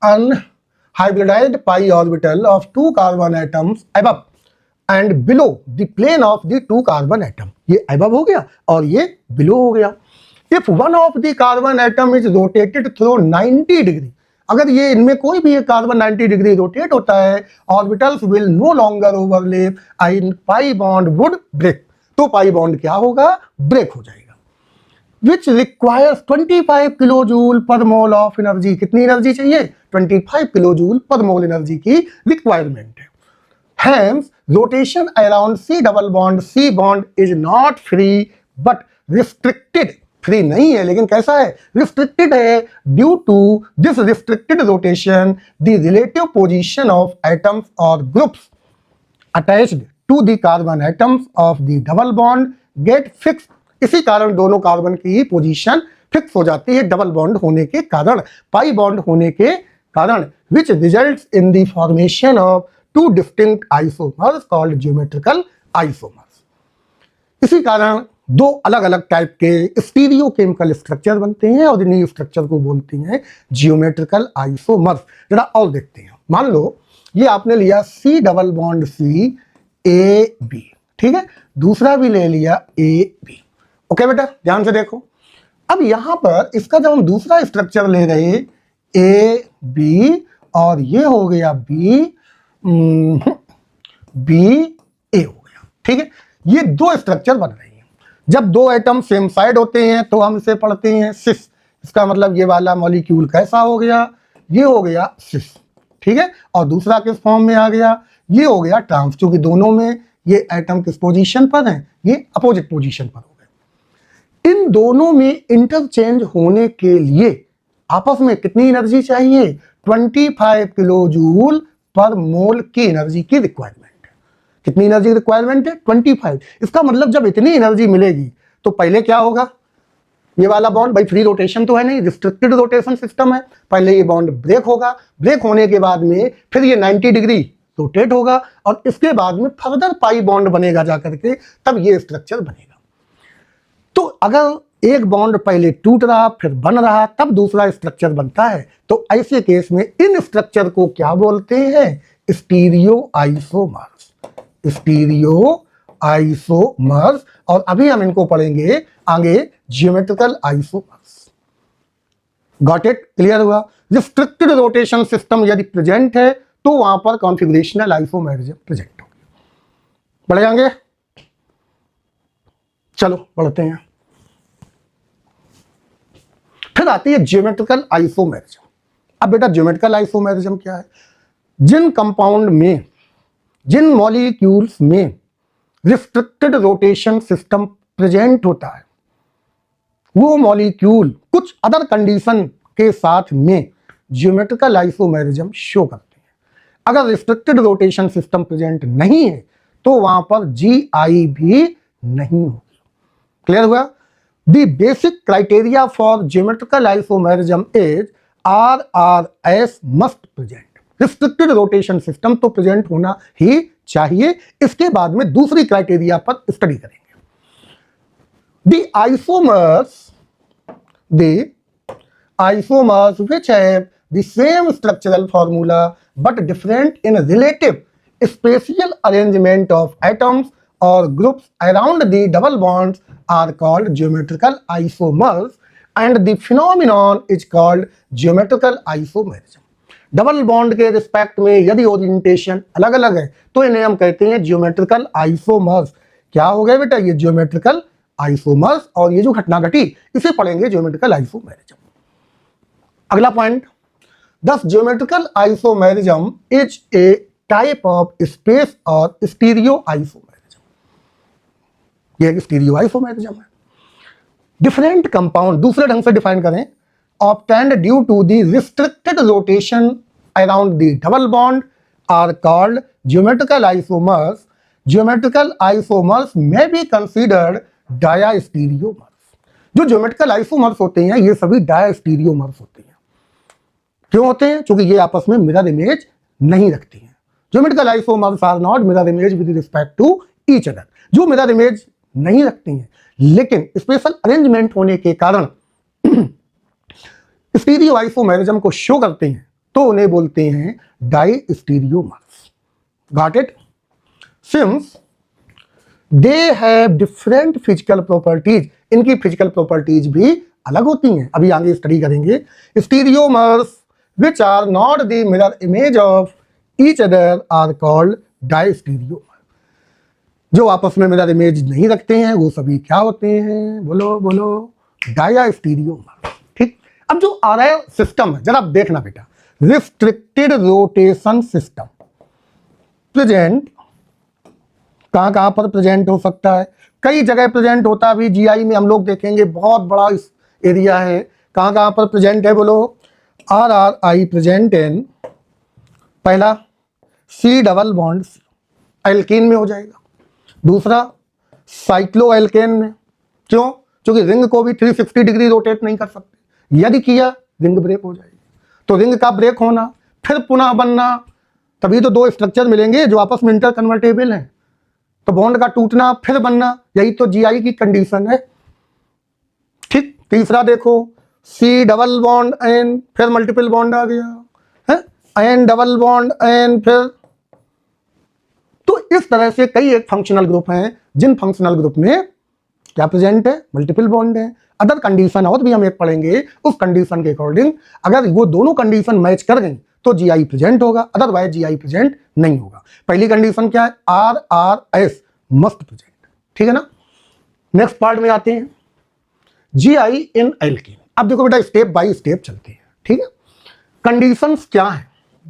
unhybridized pi orbital of two carbon atoms above and below the plane of the two carbon atom. ये above हो गया और ये below हो गया। If one of the carbon atom is rotated through 90 degree, अगर ये इनमें कोई भी एक कार्बन 90 डिग्री रोटेट होता है, orbitals will no longer overlap and pi bond would break. तो पाई बॉन्ड क्या होगा? ब्रेक हो जाएगा। Which requires 25 kilo joule per mole of energy. कितनी एनर्जी चाहिए? 25 kilo joule per mole energy की रिक्वायरमेंट है। Hence rotation around C double bond C bond is not free but restricted. Free नहीं है लेकिन कैसा है? रिस्ट्रिक्टेड है। Due to this restricted rotation the relative position of atoms और groups attached to the carbon atoms of the double bond get fix. इसी कारण दोनों कार्बन की पोजीशन फिक्स हो जाती है डबल बॉन्ड होने के कारण, पाई बॉन्ड होने के कारण, which results in the formation of two distinct isomers called geometrical isomers. इसी कारण दो अलग अलग टाइप के स्टीरियोकेमिकल स्ट्रक्चर बनते हैं और इन्हीं स्ट्रक्चर को बोलते हैं जियोमेट्रिकल आइसोमर्स। जरा और देखते हैं। मान लो ये आपने लिया C double bond C AB, ठीक है, दूसरा भी ले लिया AB। ओके बेटा ध्यान से देखो। अब यहां पर इसका जब हम दूसरा स्ट्रक्चर ले रहे AB और ये हो गया B A हो गया, ठीक है। ये दो स्ट्रक्चर बन रहे हैं। जब दो एटम सेम साइड होते हैं तो हम इसे पढ़ते हैं सिस। इसका मतलब ये वाला मॉलिक्यूल कैसा हो गया? ये हो गया सिस, ठीक है। और दूसरा किस फॉर्म में आ गया? ये हो गया ट्रांस, क्योंकि दोनों में ये एटम किस पोजीशन पर हैं? ये अपोजिट पोजीशन पर हो गए। इन दोनों में इंटरचेंज होने के लिए आपस में कितनी एनर्जी चाहिए? 25 किलो जूल पर मोल की एनर्जी की रिक्वायरमेंट है। कितनी एनर्जी रिक्वायरमेंट है? 25। इसका मतलब जब इतनी एनर्जी मिलेगी तो पहले क्या होगा? ये वाला बॉन्ड, भाई फ्री रोटेशन तो है नहीं, रिस्ट्रिक्टेड रोटेशन सिस्टम है, पहले ये बॉन्ड ब्रेक होगा, ब्रेक होने के बाद में फिर ये 90 डिग्री रोटेट होगा और इसके बाद में फर्दर पाई बॉन्ड बनेगा जाकर के, तब ये स्ट्रक्चर बनेगा। तो अगर एक बॉन्ड पहले टूट रहा फिर बन रहा तब दूसरा स्ट्रक्चर बनता है, तो ऐसे केस में इन स्ट्रक्चर को क्या बोलते हैं? Stereo isomers. Stereo isomers. और अभी हम इनको पढ़ेंगे आगे geometrical isomers. Got it? Clear हुआ? रिस्ट्रिक्टेड रोटेशन सिस्टम यदि प्रेजेंट है तो वहां पर कॉन्फिगरेशनल आइसोमेरिज्म प्रेजेंट होगी। बढ़ जाएंगे? चलो बढ़ते हैं। फिर आती है ज्योमेट्रिकल आइसोमेरिज्म। अब बेटा ज्योमेट्रिकल आइसोमेरिज्म क्या है? जिन कंपाउंड में, जिन मॉलिक्यूल्स में रिस्ट्रिक्टेड रोटेशन सिस्टम प्रेजेंट होता है, वो मॉलिक्यूल कुछ अदर कंडीशन के साथ में ज्योमेट्रिकल आइसोमेरिज्म शो करते हैं। अगर रिस्ट्रिक्टेड रोटेशन सिस्टम प्रेजेंट नहीं है तो वहां पर जीआई भी नहीं होगी। क्लियर हुआ? The basic criteria for geometrical isomerism is RRS must present. Restricted rotation system तो प्रेजेंट होना ही चाहिए। इसके बाद में दूसरी क्राइटेरिया पर स्टडी करेंगे। The isomers which have the same structural formula but different in relative spatial arrangement of atoms or groups around the double bonds are called geometrical isomers, and the phenomenon is called geometrical isomerism. Double bond के respect में यदि orientation अलग अलग है तो इन्हें हम कहते हैं ज्योमेट्रिकल आइसोमर्स। क्या हो गए बेटा? ये ज्योमेट्रिकल आइसोमर्स, और ये जो घटना घटी इसे पढ़ेंगे ज्योमेट्रिकल आइसोमेरिज्म। अगला पॉइंट, दस geometrical isomerism is a type of space और स्टीरियो आइसोमेरिज्म। ये एक स्टीरियो आइसोमेरिज्म है। डिफरेंट कंपाउंड, दूसरे ढंग से डिफाइन करें, obtained due to the restricted rotation around the double bond are called geometrical isomers. Geometrical isomers may be considered diastereomers. जो geometrical isomers होते हैं ये सभी डायस्टीरियोमर्स होते हैं। क्यों होते हैं? क्योंकि ये आपस में मिरर इमेज नहीं रखती हैं। Geometrical isomers are not mirror image with respect to each other. जो मिरर इमेज नहीं रखती हैं लेकिन स्पेशल अरेंजमेंट होने के कारण स्टीरियो आइसोमेरिज्म को शो करते हैं तो उन्हें बोलते हैं diastereomers. Got it? Since they have different physical properties, इनकी फिजिकल प्रॉपर्टीज भी अलग होती हैं, अभी आगे स्टडी करेंगे। Stereomers which are not the mirror image of each other are called diastereomer. जो आपस में मिरर इमेज नहीं रखते हैं वो सभी क्या होते हैं? बोलो बोलो, डायस्टीरियोमर। ठीक। अब जो आ रहा है सिस्टम है जरा देखना बेटा, रिस्ट्रिक्टेड रोटेशन सिस्टम प्रेजेंट कहां कहां पर प्रेजेंट हो सकता है? कई जगह प्रेजेंट होता है। अभी जीआई में हम लोग देखेंगे बहुत बड़ा इस एरिया है। कहां कहां पर प्रेजेंट है? बोलो। RRI प्रेजेंट इन, पहला C डबल बॉन्ड एल्केन में हो जाएगा, दूसरा साइक्लो एल्केन में। क्यों? क्योंकि रिंग को भी 360 डिग्री रोटेट नहीं कर सकते, यदि किया रिंग ब्रेक हो जाएगी। तो रिंग का ब्रेक होना फिर पुनः बनना, तभी तो दो स्ट्रक्चर मिलेंगे जो आपस में इंटर कन्वर्टेबल हैं। तो बॉन्ड का टूटना फिर बनना, यही तो जीआई की कंडीशन है। ठीक। तीसरा देखो, C डबल बॉन्ड एन, फिर मल्टीपल बॉन्ड आ गया है, एन डबल बॉन्ड एन, फिर। तो इस तरह से कई एक फंक्शनल ग्रुप हैं जिन फंक्शनल ग्रुप में क्या प्रेजेंट है? मल्टीपल बॉन्ड है। अदर कंडीशन और भी हम एक पढ़ेंगे, उस कंडीशन के अकॉर्डिंग अगर वो दोनों कंडीशन मैच कर गई तो जीआई प्रेजेंट होगा, अदरवाइज जीआई प्रेजेंट नहीं होगा। पहली कंडीशन क्या है? RRS must present. ठीक है ना? नेक्स्ट पार्ट में आते हैं, जीआई इन एल्केन। अब देखो बेटा स्टेप बाय स्टेप चलते हैं। ठीक है? कंडीशंस क्या है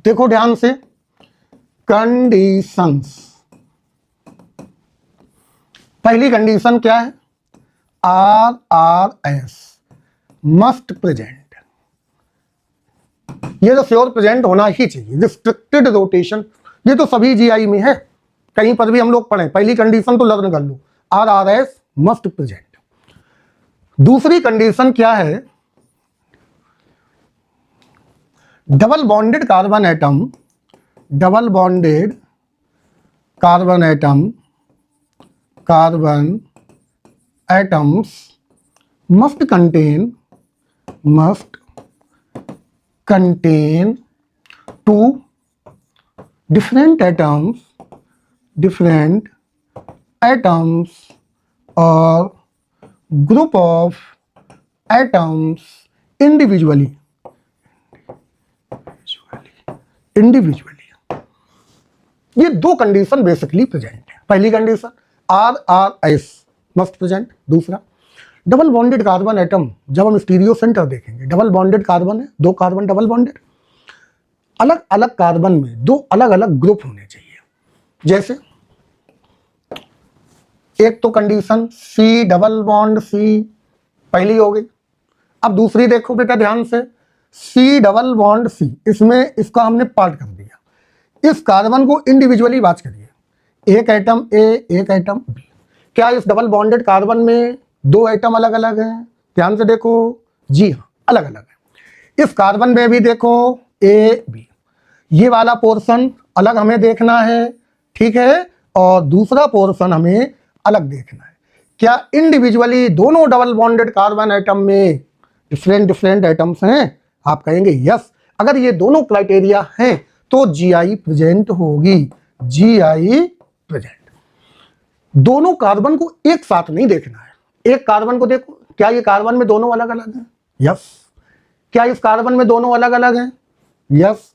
देखो ध्यान से। कंडीशंस, पहली कंडीशन क्या है? RRS मस्ट प्रेजेंट, ये तो श्योर प्रेजेंट होना ही चाहिए। रिस्ट्रिक्टेड रोटेशन ये तो सभी जीआई में है, कहीं पर भी हम लोग पढ़ें, पहली कंडीशन तो लर्न कर लो, RRS मस्ट प्रेजेंट। दूसरी कंडीशन क्या है, double bonded carbon atom, double bonded carbon atom, carbon atoms must contain two different atoms or group of atoms individually। ये दो कंडीशन बेसिकली प्रेजेंट है। पहली कंडीशन RRS मस्ट प्रेजेंट। दूसरा double bonded carbon atom, जब हम stereo centre देखेंगे, double bonded carbon है, दो कार्बन डबल बॉन्डेड, अलग अलग कार्बन में दो अलग अलग ग्रुप होने चाहिए। जैसे एक तो condition C double bond C पहली हो गई। अब दूसरी देखो बेटा ध्यान से, C डबल बॉन्ड C, इसमें इसका हमने पार्ट कर दिया, इस कार्बन को इंडिविजुअली बात करिए, एक एटम A एक एटम B। क्या इस डबल बॉन्डेड कार्बन में दो एटम अलग अलग हैं? ध्यान से देखो, जी हाँ अलग अलग है। इस कार्बन में भी देखो A B, ये वाला पोर्शन अलग हमें देखना है, ठीक है, और दूसरा पोर्शन हमें अलग देखना है। क्या इंडिविजुअली दोनों डबल बॉन्डेड कार्बन एटम में डिफरेंट एटम्स हैं? आप कहेंगे यस। अगर ये दोनों क्राइटेरिया हैं तो जीआई प्रेजेंट होगी, जीआई प्रेजेंट। दोनों कार्बन को एक साथ नहीं देखना है, एक कार्बन को देखो, क्या ये कार्बन में दोनों अलग अलग हैं? यस। क्या इस कार्बन में दोनों अलग अलग हैं? यस।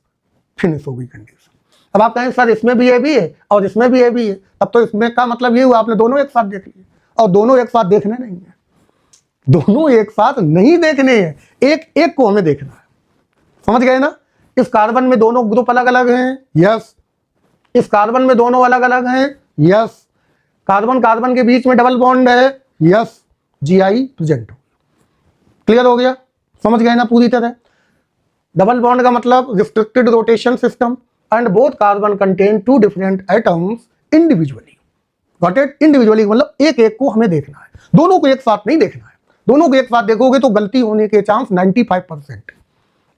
फिनिश हो गई कंडीशन। अब आप कहें सर इसमें भी ए भी है और इसमें भी ए भी है, तब तो इसमें का मतलब ये हुआ आपने दोनों एक साथ देख लिए, और दोनों एक साथ देखने नहीं है, दोनों एक साथ नहीं देखने हैं, एक एक को हमें देखना है। समझ गए ना? इस कार्बन में दोनों ग्रुप अलग अलग हैं, यस। इस कार्बन में दोनों अलग अलग हैं, यस। कार्बन कार्बन के बीच में डबल बॉन्ड है, यस। जीआई प्रेजेंट हो। क्लियर हो गया? समझ गए ना पूरी तरह? डबल बॉन्ड का मतलब restricted rotation system and both carbon contain two different atoms individually. Got it? Individually मतलब एक एक को हमें देखना है, दोनों को एक साथ नहीं देखना है। दोनों को एक साथ देखोगे तो गलती होने के चांस 95%,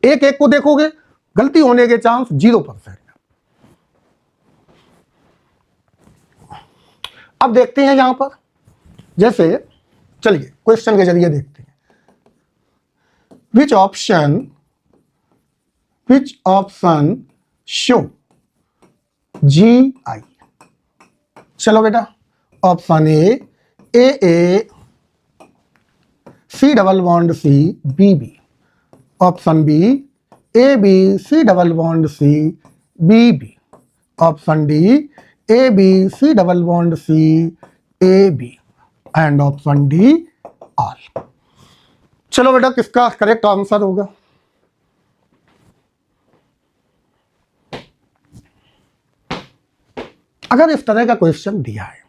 एक एक को देखोगे गलती होने के चांस 0%। अब देखते हैं यहां पर, जैसे चलिए क्वेश्चन के जरिए देखते हैं, विच ऑप्शन शो GI। चलो बेटा, option A C double bond C BB, option B AB C double bond C BB, option D AB C double bond C AB and option D all. चलो बेटा, किसका correct answer होगा? अगर इस तरह का क्वेश्चन दिया है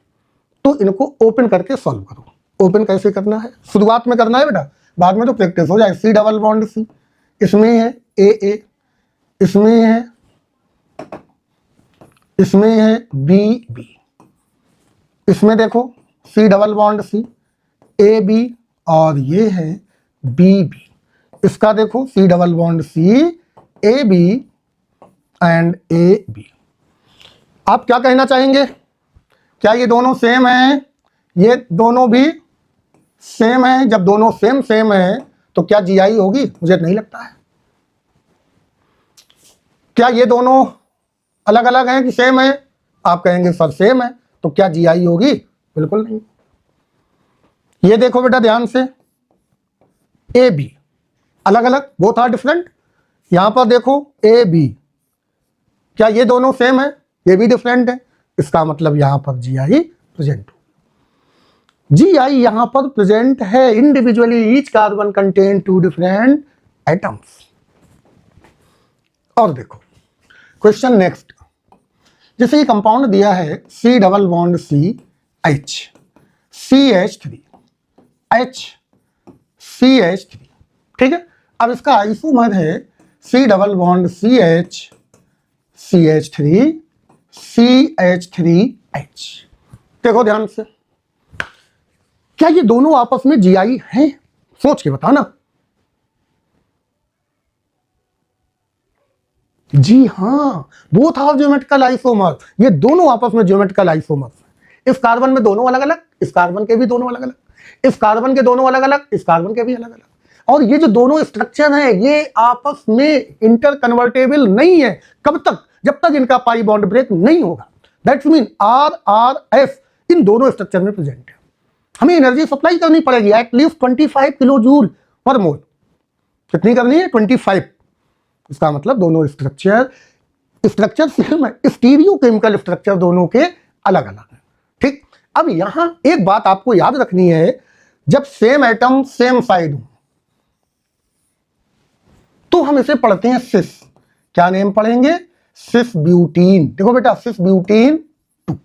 तो इनको ओपन करके सॉल्व करो। ओपन कैसे करना है? शुरुआत में करना है बेटा, बाद में तो प्रैक्टिस हो जाए। C डबल बॉन्ड C, इसमें है AA, इसमें है BB, इसमें देखो C double bond C AB और ये है BB, इसका देखो C double bond C AB and AB। आप क्या कहना चाहेंगे? क्या ये दोनों सेम हैं? ये दोनों भी सेम है। जब दोनों सेम है तो क्या जीआई होगी? मुझे नहीं लगता है। क्या ये दोनों अलग अलग हैं कि सेम है? आप कहेंगे सर सेम है, तो क्या जीआई होगी? बिल्कुल नहीं। ये देखो बेटा ध्यान से, ए बी अलग अलग, बोथ आर डिफरेंट। यहां पर देखो ए बी, क्या ये दोनों सेम है? ये भी डिफरेंट है, इसका मतलब यहां पर जीआई प्रेजेंट हो। जीआई यहां पर प्रेजेंट है individually, each carbon contain two different atoms. और देखो क्वेश्चन नेक्स्ट, जैसे ये कंपाउंड दिया है C double bond C H CH3 HCH3, ठीक है। अब इसका आइसोमर है C double bond CH CH3 CH3H। देखो ध्यान से, क्या ये दोनों आपस में GI हैं? सोच के बताना। जी हां, बोथ आर ज्योमेट्रिकल आइसोमर, ये दोनों आपस में ज्योमेट्रिकल आइसोमर। इस कार्बन में दोनों अलग अलग, इस कार्बन के भी दोनों अलग अलग, इस कार्बन के दोनों अलग अलग, इस कार्बन के भी अलग अलग। और ये जो दोनों स्ट्रक्चर हैं ये आपस में इंटर कन्वर्टेबल नहीं है। कब तक? जब तक इनका पाई बॉन्ड ब्रेक नहीं होगा। दैट्स मीन RRS इन दोनों स्ट्रक्चर में प्रेजेंट है। हमें एनर्जी सप्लाई करनी पड़ेगी एटलीस्ट 25 किलो जूल पर मोल। कितनी करनी है? 25। इसका मतलब दोनों स्ट्रक्चर सेम है, स्टीरियो केमिकल स्ट्रक्चर दोनों के अलग अलग है, ठीक। अब यहां एक बात आपको याद रखनी है, जब सेम एटम सेम साइड हो तो हम इसे पढ़ते हैं सिस। क्या नेम पढ़ेंगे? सिस ब्यूटीन। देखो बेटा, सिस ब्यूटीन 2,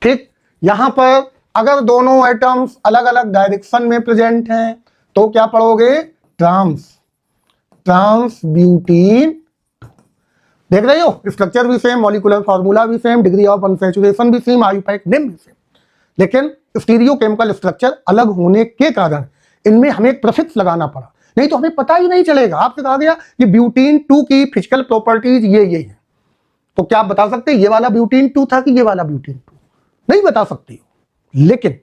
ठीक। यहां पर अगर दोनों एटम्स अलग अलग डायरेक्शन में प्रेजेंट हैं तो क्या पढ़ोगे? Trans butene. देख रहे हो, स्ट्रक्चर भी सेम, मॉलिक्यूलर फार्मूला भी सेम, डिग्री ऑफ अनसैचुरेशन भी सेम, आईयूपैक नेम भी सेम, लेकिन स्टीरियो केमिकल स्ट्रक्चर अलग होने के कारण इनमें हमें एक प्रीफिक्स लगाना पड़ा, नहीं तो हमें पता ही नहीं चलेगा। आपसे कहा गया कि ब्यूटीन 2 की फिजिकल प्रॉपर्टीज ये है, तो क्या आप बता सकते ये वाला ब्यूटीन 2 था कि ये वाला ब्यूटीन 2? नहीं बता सकती हो। लेकिन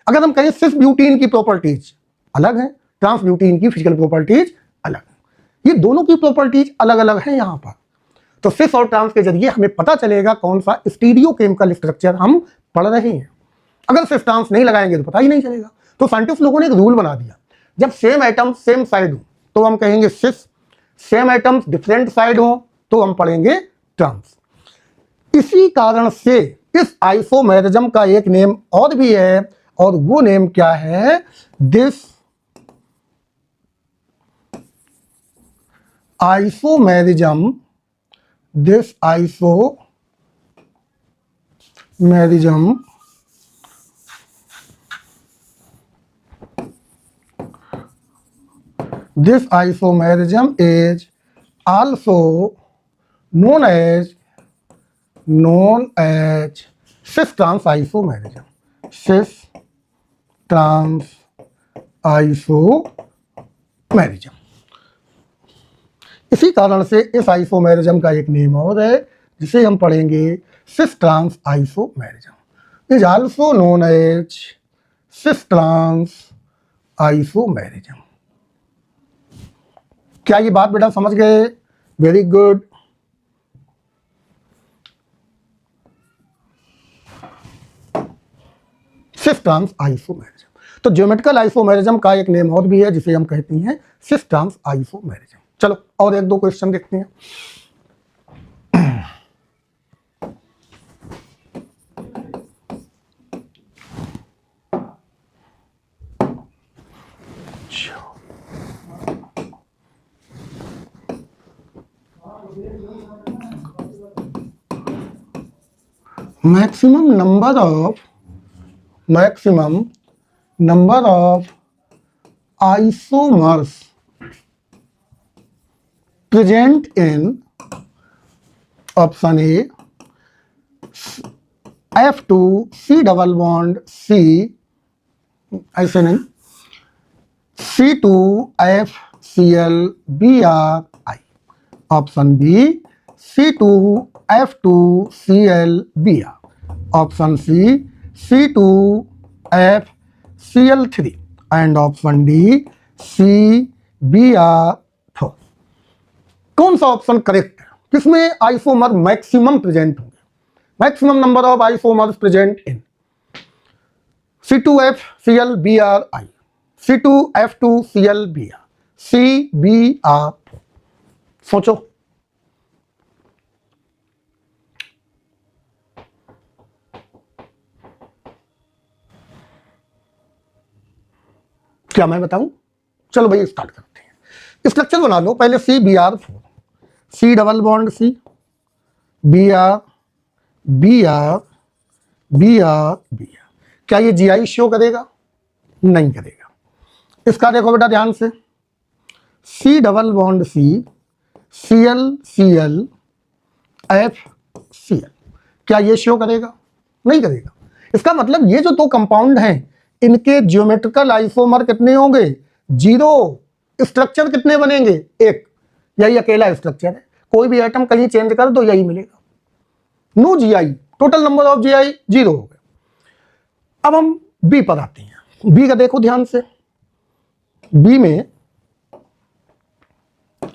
अगर हम कहें सिस ब्यूटीन की प्रॉपर्टीज अलग है, ट्रांस ब्यूटीन की फिजिकल प्रॉपर्टीज अलग है, ये दोनों की प्रॉपर्टीज अलग अलग है यहां पर, तो सिस और ट्रांस के जरिए हमें पता चलेगा कौन सा स्टीरियो केमिकल स्ट्रक्चर हम पढ़ रहे हैं। अगर सिस ट्रांस नहीं लगाएंगे तो पता ही नहीं चलेगा। तो साइंटिस्ट लोगों ने एक रूल बना दिया, जब सेम एटम सेम साइड हो तो हम कहेंगे सिस, सेम एटम्स डिफरेंट साइड हो तो हम पढ़ेंगे ट्रांस। इसी कारण से इस आइसोमेरिज्म का एक नेम और भी है, और वो नेम क्या है? This isomerism This isomerism is also known as cis-trans isomerism. Cis-trans isomerism. इसी कारण से इस आइसोमेरिज्म का एक नेम और है जिसे हम पढ़ेंगे cis trans isomerism. Is also known as cis trans isomerism. क्या ये बात बेटा समझ गए? Very good. Cis trans isomerism, तो ज्योमेट्रिकल आइसोमेरिज्म का एक नेम और भी है जिसे हम कहते हैं सिस ट्रांस आइसोमेरिज्म। चलो और एक दो क्वेश्चन देखते हैं। maximum number of isomers present in option A F2 C double bond C, ऐसे नहीं, C2 FCl Br I, option B C2 F2 Cl Br, option C C2 FCl3 and option D CBr4। कौन सा option correct है? किसमें isomer maximum present होंगे? Maximum number of isomers present in C2FCl Br I, C2F2 Cl Br, CBr। सोचो। क्या मैं बताऊं? चलो भाई स्टार्ट करते हैं। स्ट्रक्चर बना लो पहले। CBr4, C double bond C, Br Br Br Br। क्या ये GI शो करेगा? नहीं करेगा। इसका देखो बेटा ध्यान से, C double bond C, Cl FCl, क्या ये शो करेगा? नहीं करेगा। इसका मतलब ये जो दो कंपाउंड हैं इनके ज्योमेट्रिकल आइसोमर कितने होंगे? 0। स्ट्रक्चर कितने बनेंगे? एक। यही अकेला स्ट्रक्चर है, कोई भी एटम कहीं चेंज कर दो यही मिलेगा। No GI, total number of GI 0 हो गए। अब हम बी पर आते हैं। बी का देखो ध्यान से, बी में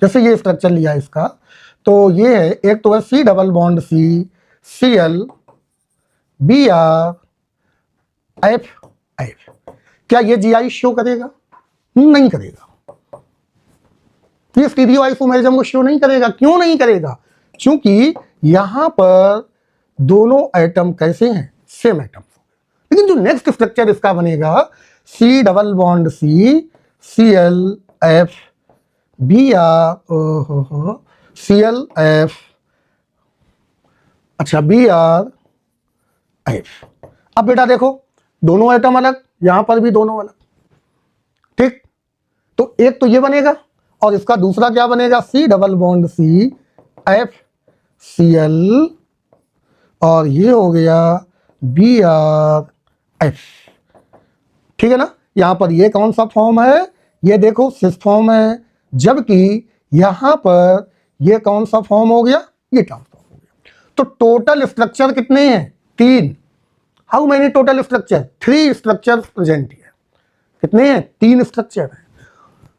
जैसे ये स्ट्रक्चर लिया इसका, तो ये है, एक तो है C double bond C, Cl Br F। क्या ये GI शो करेगा? नहीं करेगा। ये स्टीरियो आइसोमेरिज्म को शो नहीं करेगा। क्यों नहीं करेगा? क्योंकि यहां पर दोनों एटम कैसे हैं? Same atom. लेकिन जो नेक्स्ट स्ट्रक्चर इसका बनेगा, C double bond C, Cl F Br Cl F, अच्छा Br F। अब बेटा देखो, दोनों एटम अलग, यहां पर भी दोनों अलग, ठीक। तो एक तो ये बनेगा और इसका दूसरा क्या बनेगा? C double bond C F Cl, और ये हो गया Br F, ठीक है ना। यहां पर ये कौन सा फॉर्म है? ये देखो सिस फॉर्म है, जबकि यहां पर ये कौन सा फॉर्म हो गया? ये ट्रांसफॉर्म हो गया। तो टोटल स्ट्रक्चर कितने हैं? 3। How many total structure? 3 structure present है। कितने हैं? 3 स्ट्रक्चर हैं।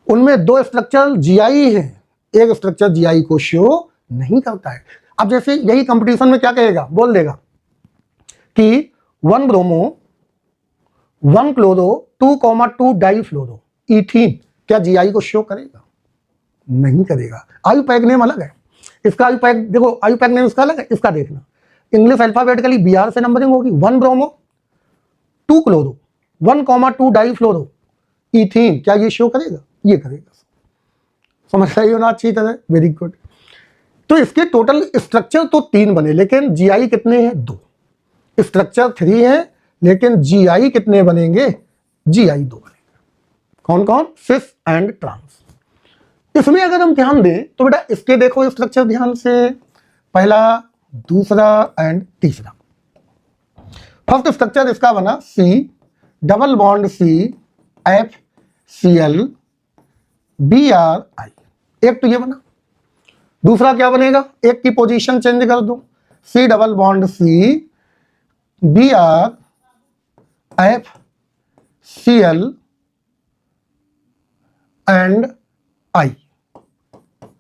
उनमें 2 स्ट्रक्चर GI है, एक स्ट्रक्चर GI को शो नहीं करता है। अब जैसे यही कंपटीशन में क्या कहेगा? बोल देगा कि 1 ब्रोमो 1 क्लोरो 2,2 डाइफ्लोरो इथीन, क्या GI को शो करेगा? नहीं करेगा। आयुपैक नेम अलग है इसका। आयुपैक देखो, आयुपैक नेम इसका अलग है, इसका देखना। इंग्लिश अल्फाबेटिकली Br से नंबरिंग होगी। 1 ब्रोमो 2 क्लोरो 1,2 डाइफ्लोरो इथीन, क्या ये शो करेगा? ये करेगा। समझ रही हो ना अच्छी तरह? Very good. तो इसके टोटल स्ट्रक्चर तो 3 बने, लेकिन GI कितने हैं? 2। स्ट्रक्चर 3 है, लेकिन GI कितने बनेंगे? GI 2 बनेंगे। कौन कौन? Cis and trans. इसमें अगर हम ध्यान दें तो बेटा इसके देखो स्ट्रक्चर ध्यान से, पहला, दूसरा एंड तीसरा। फर्स्ट स्ट्रक्चर इसका बना C double bond C F Cl Br I, एक तो ये बना। दूसरा क्या बनेगा? एक की पोजीशन चेंज कर दो, C double bond C Br F Cl and I,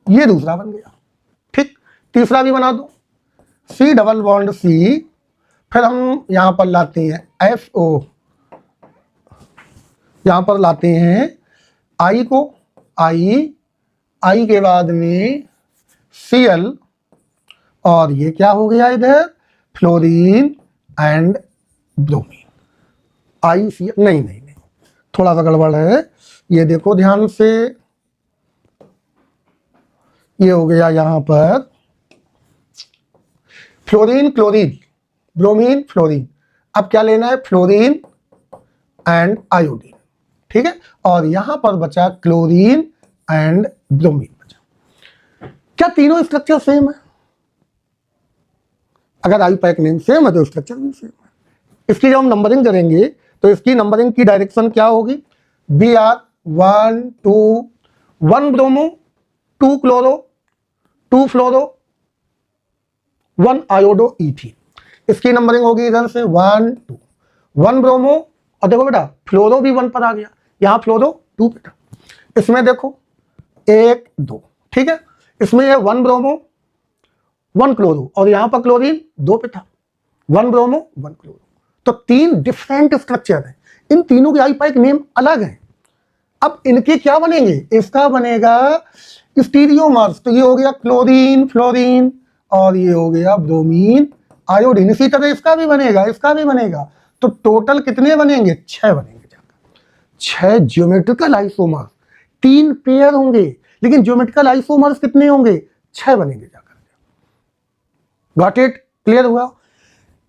ये दूसरा बन गया, ठीक। तीसरा भी बना दो, C डबल बॉन्ड C, फिर हम यहां पर लाते हैं FO, यहां पर लाते हैं I को, I के बाद में Cl, और ये क्या हो गया इधर? Fluorine and bromine. ICl, नहीं, थोड़ा सा गड़बड़ है। ये देखो ध्यान से, ये हो गया यहां पर फ्लोरीन क्लोरीन ब्रोमीन फ्लोरीन। अब क्या लेना है? फ्लोरीन एंड आयोडीन, ठीक है। और यहां पर बचा क्लोरीन एंड ब्रोमीन बचा। क्या तीनों स्ट्रक्चर सेम है? अगर आयुपैक नेम सेम है तो स्ट्रक्चर भी सेम है। इसकी जब हम नंबरिंग करेंगे तो इसकी नंबरिंग की डायरेक्शन क्या होगी? Br 1 2 1 ब्रोमो 2 क्लोरो 2 फ्लोरो 1 आयोडो इथीन। इसकी नंबरिंग होगी इधर से 1 2 1 ब्रोमो, और देखो बेटा फ्लोरो भी 1 पर आ गया, यहां फ्लोरो 2 बेटा। इसमें देखो 1 2, ठीक है। इसमें है 1 ब्रोमो 1 क्लोरो, और यहां पर क्लोरीन 2 बेटा, 1 ब्रोमो 1 क्लोरो। तो 3 डिफरेंट स्ट्रक्चर है, इन तीनों के आयुपैक नेम अलग है। अब इनके क्या बनेंगे? इसका बनेगा स्टीरियोमर्स, तो ये हो गया क्लोरीन फ्लोरीन, और ये हो गया ब्रोमीन आयोडीन। इसी तरह इसका भी बनेगा, इसका भी बनेगा। तो टोटल कितने बनेंगे? 6 बनेंगे जाकर। 6 ज्योमेट्रिकल आइसोमर्स, 3 पेयर होंगे, लेकिन ज्योमेट्रिकल आइसोमर्स कितने होंगे? 6 बनेंगे जाकर। Got it? क्लियर हुआ?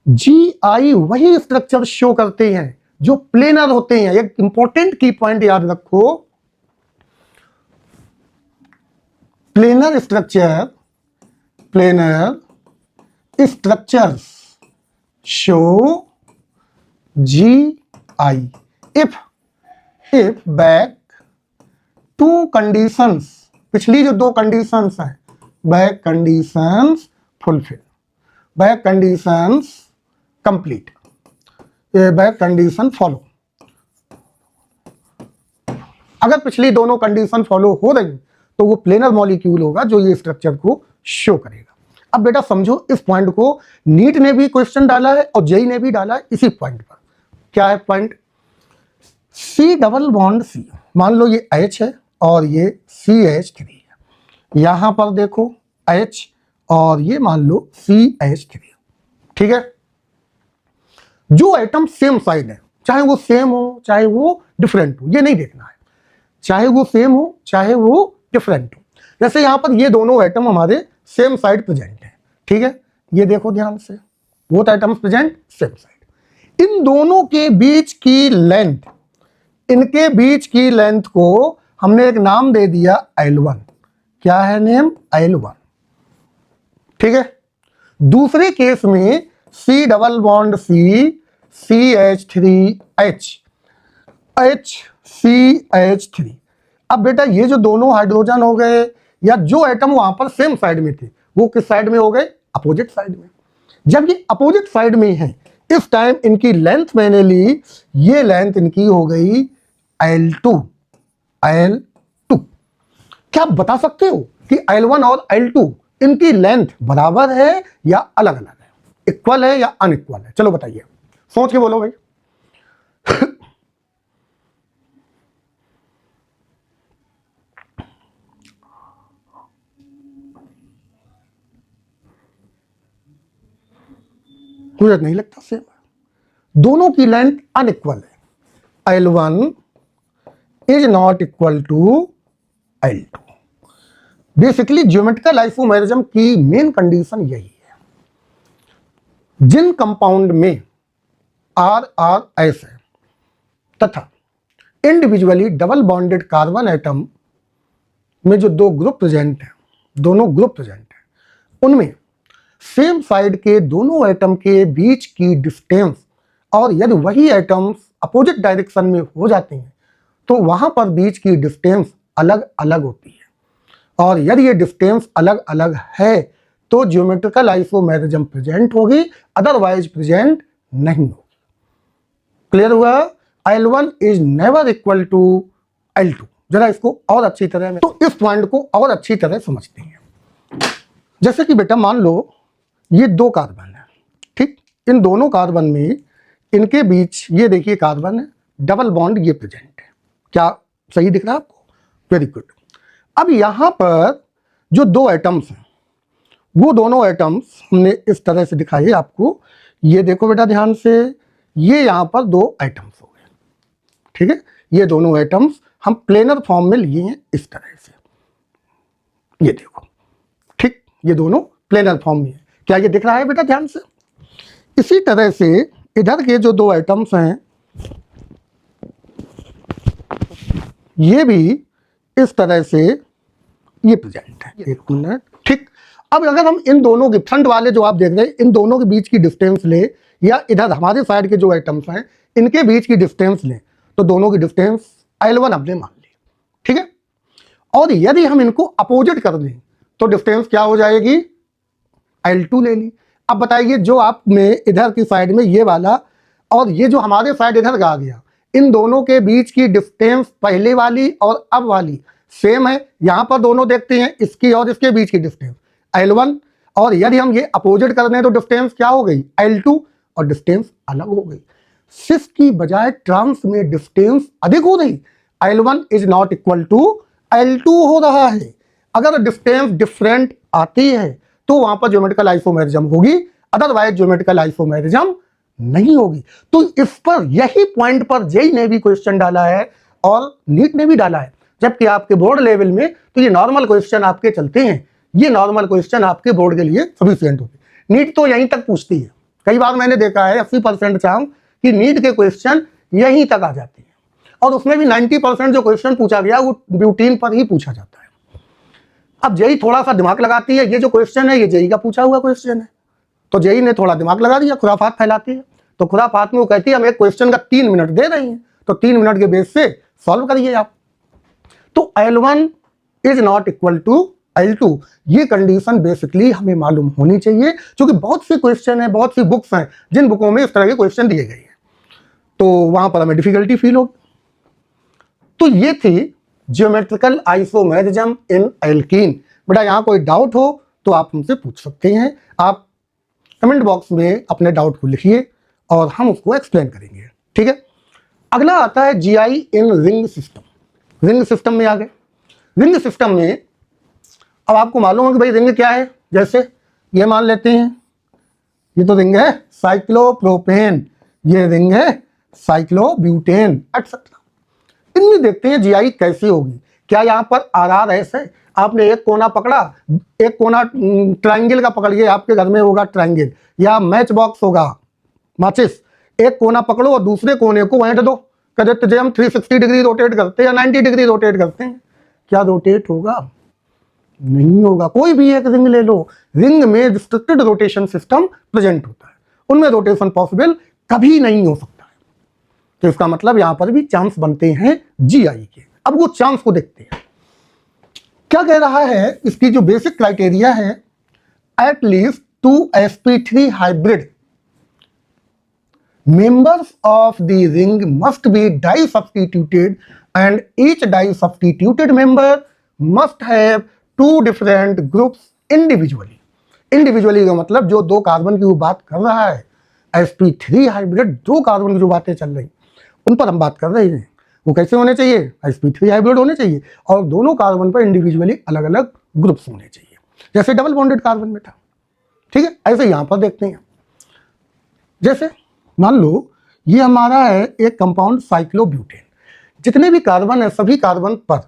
GI वही स्ट्रक्चर शो करते हैं जो प्लेनर होते हैं, एक इंपॉर्टेंट की पॉइंट याद रखो, planar structures show GI if back to conditions, पिछली जो दो कंडीशंस हैं, back conditions fulfil, back conditions complete, back condition follow. अगर पिछली दोनों कंडीशन फॉलो हो रही तो वो प्लेनर मॉलिक्यूल होगा जो ये स्ट्रक्चर को शो करेगा। अब बेटा समझो, इस पॉइंट को नीट ने भी क्वेश्चन डाला है और जेई ने भी डाला है इसी पॉइंट पर। क्या है point? C double bond C, मान लो ये H है और ये CH3 है, यहां पर देखो H और ये मान लो CH3, ठीक है। जो एटम सेम साइड है, चाहे वो सेम हो चाहे वो डिफरेंट हो, ये नहीं देखना है, चाहे वो सेम हो चाहे वो डिफरेंट हो। जैसे यहां पर ये दोनों एटम हमारे सेम साइड प्रेजेंट है, ठीक है, ये देखो ध्यान से, both atoms present same side. इन दोनों के बीच की लेंथ, इनके बीच की लेंथ को हमने एक नाम दे दिया L1। क्या है नेम? L1, ठीक है। दूसरे केस में C double bond C CH3H HCH3। अब बेटा ये जो दोनों हाइड्रोजन हो गए या जो एटम वहां पर सेम साइड में थे, वो किस साइड में हो गए? अपोजिट साइड में। जब ये अपोजिट साइड में है, इस टाइम इनकी लेंथ मैंने ली, ये लेंथ इनकी हो गई L2। क्या आप बता सकते हो कि L1 और L2 इनकी लेंथ बराबर है या अलग अलग है, इक्वल है या अनइक्वल है? चलो बताइए, सोच के बोलो भाई। मुझे नहीं लगता सेम है, दोनों की लेंथ अनइक्वल है। L1 is not equal to L2। Basically geometrical isomerism की मेन कंडीशन यही है। जिन कंपाउंड में RRS है तथा individually double bonded carbon atom में जो दो ग्रुप प्रेजेंट हैं, दोनों ग्रुप प्रेजेंट हैं, उनमें सेम साइड के दोनों एटम के बीच की डिस्टेंस, और यदि वही एटम्स अपोजिट डायरेक्शन में हो जाते हैं तो वहां पर बीच की डिस्टेंस अलग अलग होती है, और यदि ये डिस्टेंस अलग अलग है तो ज्योमेट्रिकल आइसोमेरिज्म प्रेजेंट होगी, अदरवाइज प्रेजेंट नहीं होगी। क्लियर हुआ? L1 is never equal to L2। जरा इसको और अच्छी तरह में, तो इस पॉइंट को और अच्छी तरह समझते हैं। जैसे कि बेटा मान लो ये दो कार्बन है, ठीक, इन दोनों कार्बन में इनके बीच ये देखिए कार्बन है, डबल बॉन्ड ये प्रेजेंट है। क्या सही दिख रहा है आपको? Very good. अब यहां पर जो दो एटम्स हैं, वो दोनों एटम्स हमने इस तरह से दिखाई आपको, ये देखो बेटा ध्यान से, ये यहां पर दो एटम्स हो गए, ठीक है। ये दोनों एटम्स हम प्लेनर फॉर्म में लिए हैं इस तरह से, ये देखो, ठीक, ये दोनों प्लेनर फॉर्म में है। क्या ये दिख रहा है बेटा ध्यान से? इसी तरह से इधर के जो दो एटम्स हैं, ये भी इस तरह से ये प्रेजेंट है। एक मिनट, ठीक। अब अगर हम इन दोनों के फ्रंट वाले जो आप देख रहे हैं, इन दोनों के बीच की डिस्टेंस ले, या इधर हमारे साइड के जो एटम्स हैं इनके बीच की डिस्टेंस ले, तो दोनों की डिस्टेंस L1 हमने मान ली, ठीक है। और यदि हम इनको अपोजिट कर दें तो डिस्टेंस क्या हो जाएगी? L2 ले ली। अब बताइए, जो आप में इधर की साइड में ये वाला और ये जो हमारे साइड इधर का आ गया, इन दोनों के बीच की डिस्टेंस पहले वाली और अब वाली सेम है। यहां पर दोनों देखते हैं, इसकी और इसके बीच की डिस्टेंस L1, और यदि हम ये अपोजिट कर दें तो डिस्टेंस क्या हो गई? L2, और डिस्टेंस अलग हो गई। सिस की बजाय ट्रांस में डिस्टेंस अधिक हो रही, L1 is not equal to L2 हो रहा है। अगर डिस्टेंस डिफरेंट आती है तो वहां पर ज्योमेट्रिकल आइसोमेरिज्म होगी, अदरवाइज ज्योमेट्रिकल आइसोमेरिज्म नहीं होगी। तो इस पर, यही पॉइंट पर जेई ने भी क्वेश्चन डाला है और नीट ने भी डाला है, जबकि आपके बोर्ड लेवल में तो ये नॉर्मल क्वेश्चन आपके चलते हैं, ये नॉर्मल क्वेश्चन आपके बोर्ड के लिए सफिशिएंट होते हैं। नीट तो यहीं तक पूछती है। कई बार मैंने देखा है 80% चांस कि नीट के क्वेश्चन यहीं तक आ जाती है। और उसमें भी 90% जो क्वेश्चन पूछा गया वो ब्यूटीन पर ही पूछा जाता है। अब जेई थोड़ा सा दिमाग लगाती है, ये जो क्वेश्चन है ये जेई का पूछा हुआ क्वेश्चन है, तो जेई ने थोड़ा दिमाग लगा दिया, खुराफात फैलाती है। तो खुराफात में वो कहती है हम एक क्वेश्चन का 3 मिनट दे रही हैं, तो 3 मिनट के बेस से सॉल्व करिए आप। तो L1 is not equal to L2, ये कंडीशन बेसिकली हमें मालूम होनी चाहिए, क्योंकि बहुत सी क्वेश्चन है, बहुत सी बुक्स हैं जिन बुकों में इस तरह के क्वेश्चन दिए गए हैं, तो वहां पर हमें डिफिकल्टी फील होगी। तो ये थी ज्योमेट्रिकल आइसोमेरिज्म इन एल्कीन। बेटा यहाँ कोई डाउट हो तो आप हमसे पूछ सकते हैं, आप कमेंट बॉक्स में अपने डाउट को लिखिए और हम उसको एक्सप्लेन करेंगे, ठीक है। अगला आता है GI in ring system. Ring system में आ गए। रिंग सिस्टम में अब आपको मालूम है कि भाई रिंग क्या है। जैसे ये मान लेते हैं, ये तो रिंग है साइक्लोप्रोपेन, ये रिंग है साइक्लोब्यूटेन एटसेट्रा। इनमें देखते हैं जीआई कैसी होगी। क्या यहाँ पर आर है, आपने एक कोना पकड़ा, एक कोना ट्रायंगल का पकड़िए, आपके घर में होगा ट्रायंगल या मैच बॉक्स होगा माचिस, एक कोना पकड़ो और दूसरे कोने को ऐंठ दो, कहते तुझे हम 360 डिग्री रोटेट करते हैं या 90 डिग्री रोटेट करते हैं, क्या रोटेट होगा? नहीं होगा। कोई भी एक रिंग ले लो, रिंग में रिस्ट्रिक्टेड रोटेशन सिस्टम प्रेजेंट होता है, उनमें रोटेशन पॉसिबल कभी नहीं हो सकता है। तो इसका मतलब यहां पर भी चांस बनते हैं जीआई के। अब वो चांस को देखते हैं क्या कह रहा है। इसकी जो बेसिक क्राइटेरिया है, at least 2 sp3 hybrid members of the ring must be die substituted and each die substituted member must have 2 different groups individually। Individually का मतलब जो 2 कार्बन की वो बात कर रहा है, sp3 हाइब्रिड 2 कार्बन की जो बातें चल रही उन पर हम बात कर रहे हैं, वो कैसे होने चाहिए? sp3 हाइब्रिड होने चाहिए और दोनों कार्बन पर इंडिविजुअली अलग अलग ग्रुप्स होने चाहिए, जैसे डबल बॉन्डेड कार्बन में था, ठीक है। ऐसे यहां पर देखते हैं, जैसे मान लो ये हमारा है एक कंपाउंड साइक्लोब्यूटेन, जितने भी कार्बन है सभी कार्बन पर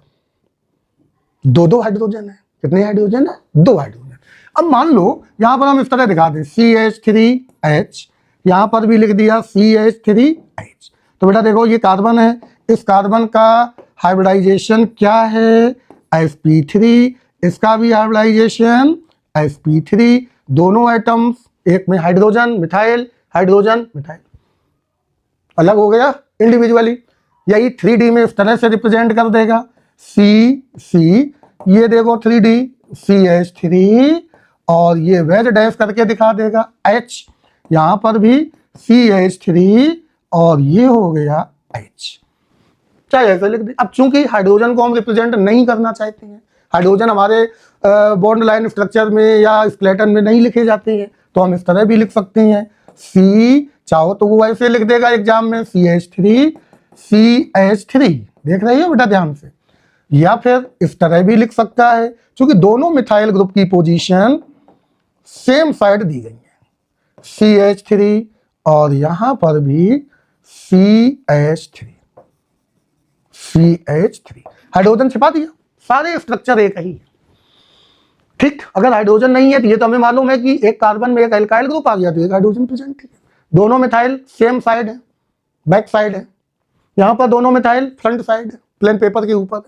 2-2 हाइड्रोजन है। कितने हाइड्रोजन है? 2 हाइड्रोजन। अब मान लो यहां पर हम इस तरह दिखा दें CH3H, यहां पर भी लिख दिया CH3H। तो बेटा देखो ये कार्बन है, इस कार्बन का हाइब्रिडाइजेशन क्या है? sp3, इसका भी हाइब्रिडाइजेशन sp3, दोनों एटम्स एक में हाइड्रोजन मिथाइल, हाइड्रोजन मिथाइल अलग हो गया इंडिविजुअली। यही 3D में इस तरह से रिप्रेजेंट कर देगा, C, ये देखो 3D CH3 और ये वेज डैश करके दिखा देगा H, यहां पर भी CH3 और ये हो गया H, चाहे ऐसे लिख दे। अब चूंकि हाइड्रोजन को हम रिप्रेजेंट नहीं करना चाहते हैं, हाइड्रोजन हमारे बॉन्ड लाइन स्ट्रक्चर में या स्केलेटन में नहीं लिखे जाते हैं, तो हम इस तरह भी लिख सकते हैं C, चाहो तो वो ऐसे लिख देगा एग्जाम में CH3, देख रही है बेटा ध्यान से, या फिर इस तरह भी लिख सकता है, क्योंकि दोनों मिथाइल ग्रुप की पोजीशन सेम साइड दी गई है, CH3 और यहां पर भी CH3, हाइड्रोजन छिपा दिया, सारे स्ट्रक्चर एक ही है, ठीक। अगर हाइड्रोजन नहीं है तो ये तो हमें मालूम है कि एक कार्बन में एक एल्काइल ग्रुप आ गया तो एक हाइड्रोजन प्रेजेंट है। दोनों मिथाइल सेम साइड है, बैक साइड है, यहां पर दोनों मिथाइल फ्रंट साइड है, प्लेन पेपर के ऊपर है।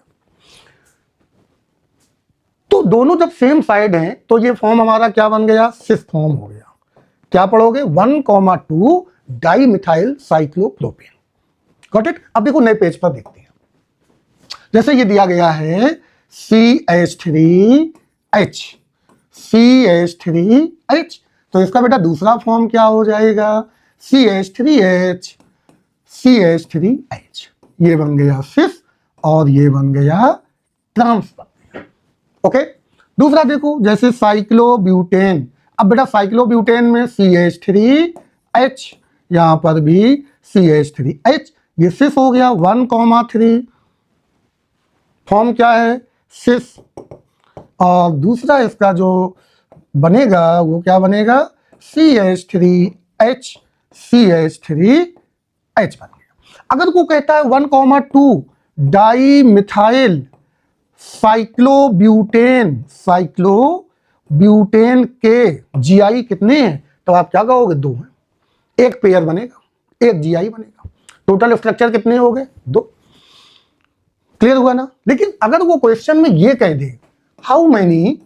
तो दोनों जब सेम साइड हैं तो ये फॉर्म हमारा क्या बन गया? सिस फॉर्म हो गया। क्या पढ़ोगे? 1,2 di methyl cyclopropane. Got it? अब देखो नए पेज पर देखते हैं, जैसे ये दिया गया है CH3H, तो इसका बेटा दूसरा फॉर्म क्या हो जाएगा? CH3H, ये बन गया सिस और ये बन गया ट्रांस बन गया। ओके, दूसरा देखो जैसे साइक्लोब्यूटेन। अब बेटा साइक्लोब्यूटेन में CH3H, यहां पर भी CH3H, ये सिस हो गया 1,3, फॉर्म क्या है? सिस। और दूसरा इसका जो बनेगा वो क्या बनेगा? CH3H बन गया। अगर वो कहता है 1,2 डाई मिथाइल साइक्लोब्यूटेन के जीआई कितने हैं? तो आप क्या कहोगे? 2 हैं, एक पेयर बनेगा, एक जीआई बनेगा। टोटल स्ट्रक्चर कितने हो गए? 2। क्लियर हुआ ना? लेकिन अगर वो क्वेश्चन में ये कह दे how many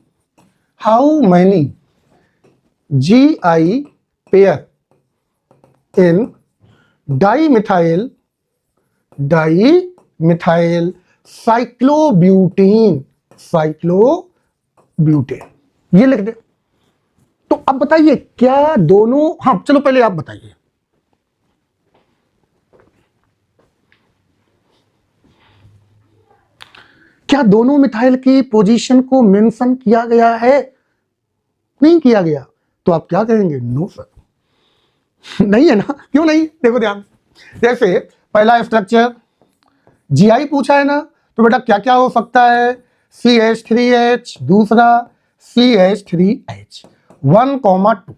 GI pair in dimethyl cyclobutane, ये लिख दे। तो अब बताइए क्या दोनों, हाँ चलो पहले आप बताइए, क्या दोनों मिथाइल की पोजीशन को मेंशन किया गया है? नहीं किया गया। तो आप क्या कहेंगे? No sir. नहीं है ना? क्यों नहीं? देखो ध्यान, जैसे पहला स्ट्रक्चर GI पूछा है ना, तो बेटा क्या क्या हो सकता है? CH3H, दूसरा CH3H, 1,2।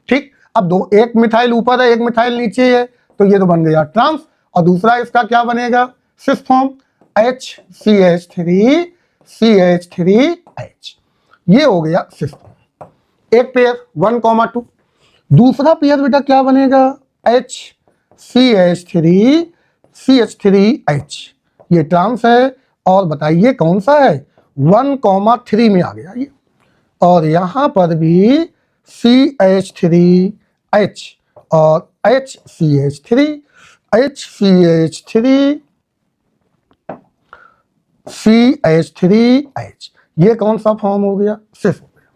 ठीक, अब दो, एक मिथाइल ऊपर है, एक मिथाइल नीचे है, तो ये तो बन गया ट्रांस। और दूसरा इसका क्या बनेगा? सिस फॉर्म, HCH3CH3H, ये हो गया सिस फॉर्म। एक पेयर 1,2। दूसरा पेयर बेटा क्या बनेगा? HCH3CH3H, ये ट्रांस है। और बताइए कौन सा है? 1,3 में आ गया ये। और यहां पर भी CH3H और HCH3, ये कौन सा फॉर्म हो गया? सिस हो गया।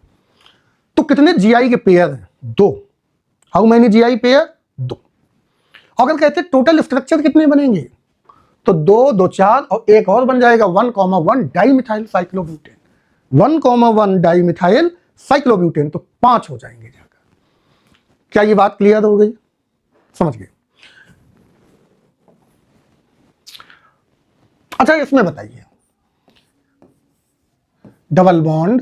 तो कितने GI के पेयर हैं? 2। How many GI pair? 2। अगर कहते टोटल स्ट्रक्चर कितने बनेंगे, तो 2, 2, 4 और एक और बन जाएगा 1,1 डाईमिथाइल साइक्लोब्यूटेन, 1,1 डाईमिथाइल साइक्लोब्यूटेन, तो 5 हो जाएंगे जाकर। क्या ये बात क्लियर हो गई? समझ गए? अच्छा इसमें बताइए, डबल बॉन्ड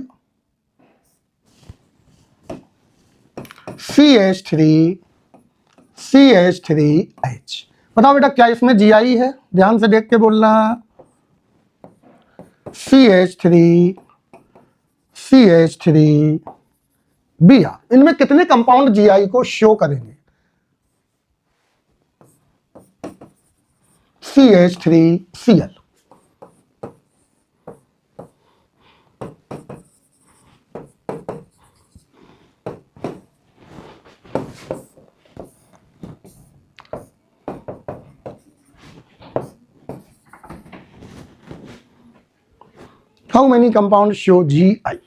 CH3CH3H, बताओ बेटा क्या इसमें GI है? ध्यान से देख के बोलना। CH3BR, इनमें कितने कंपाउंड GI को शो करेंगे? CH3Cl, how many compounds show GI?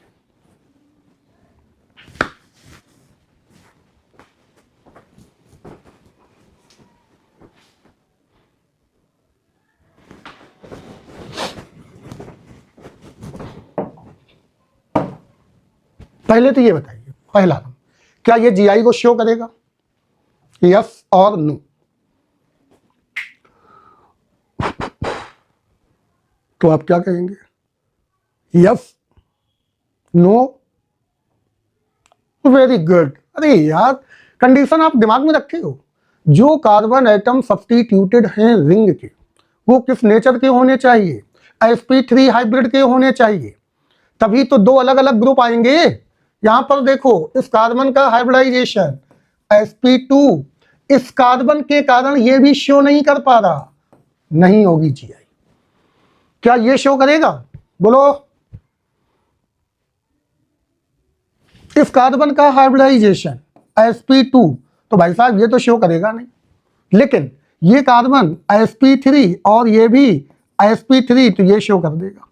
पहले तो ये बताइए, पहला क्या ये GI को शो करेगा? यस और नो? तो आप क्या कहेंगे? Yes, no, very good. अरे यार, कंडीशन आप दिमाग में रखे हो। जो कार्बन एटम सब्स्टिट्यूटेड हैं रिंग के, वो किस नेचर के होने चाहिए? sp3 हाइब्रिड के होने चाहिए, तभी तो 2 अलग अलग ग्रुप आएंगे। यहां पर देखो, इस कार्बन का हाइब्रिडाइजेशन sp2, इस कार्बन के कारण ये भी शो नहीं कर पा रहा, नहीं होगी GI। क्या ये शो करेगा? बोलो। इस कार्बन का हाइब्रिडाइजेशन sp2, तो भाई साहब ये तो शो करेगा नहीं। लेकिन ये कार्बन sp3 और ये भी sp3, तो ये शो कर देगा,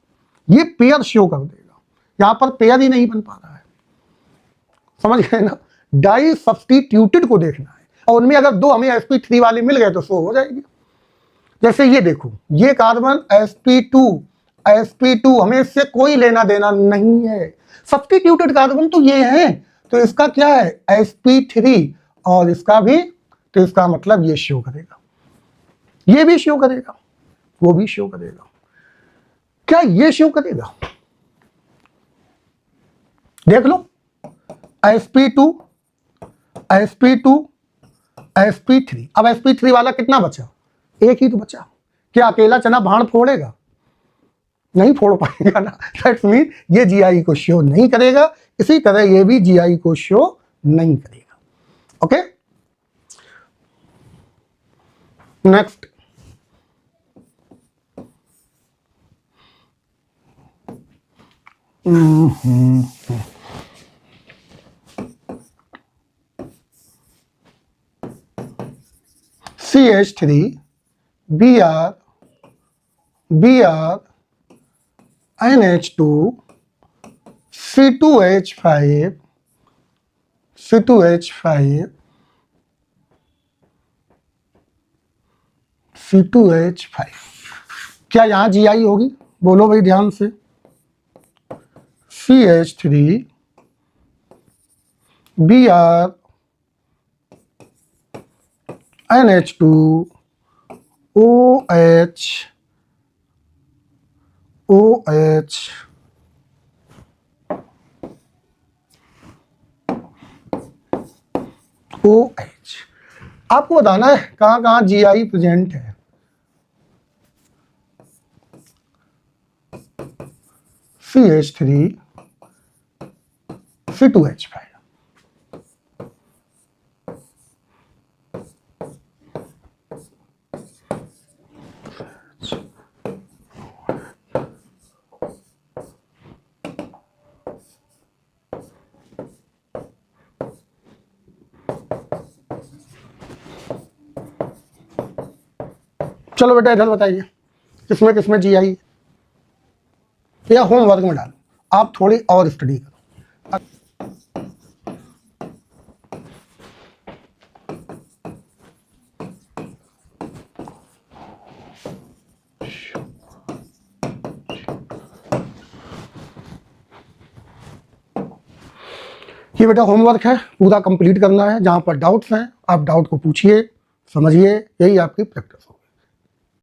ये पेयर शो कर देगा। यहां पर पेयर ही नहीं बन पा रहा है, समझ गए ना? डाई सब्स्टिट्यूटेड को देखना है, और उनमें अगर 2 हमें sp3 वाले मिल गए तो शो हो जाएगी। जैसे ये देखो, ये कार्बन sp2 हमें इससे कोई लेना देना नहीं है, सब्स्टिट्यूटेड कार्बन तो ये है, तो इसका क्या है? sp3, और इसका भी, तो इसका मतलब ये शो करेगा, ये भी शो करेगा, वो भी शो करेगा। क्या ये शो करेगा? देख लो, sp2 sp3, अब sp3 वाला कितना बचा? एक ही तो बचा। क्या अकेला चना भाड़ फोड़ेगा? नहीं फोड़ पाएगा ना। दैट्स मीन ये GI को शो नहीं करेगा, इसी तरह ये भी GI को शो नहीं करेगा। Okay, next CH3 Br NH2 C2H5 क्या यहां GI होगी? बोलो भाई ध्यान से। CH3 Br NH2 OH आपको बताना है कहां कहां GI प्रेजेंट है। CH3 C2H5 चलो बेटा इधर बताइए किसमें किसमें GI है, या होमवर्क में डालो, आप थोड़ी और स्टडी करो। ये बेटा होमवर्क है, पूरा कंप्लीट करना है। जहां पर डाउट्स हैं आप डाउट को पूछिए, समझिए, यही आपकी प्रैक्टिस हो।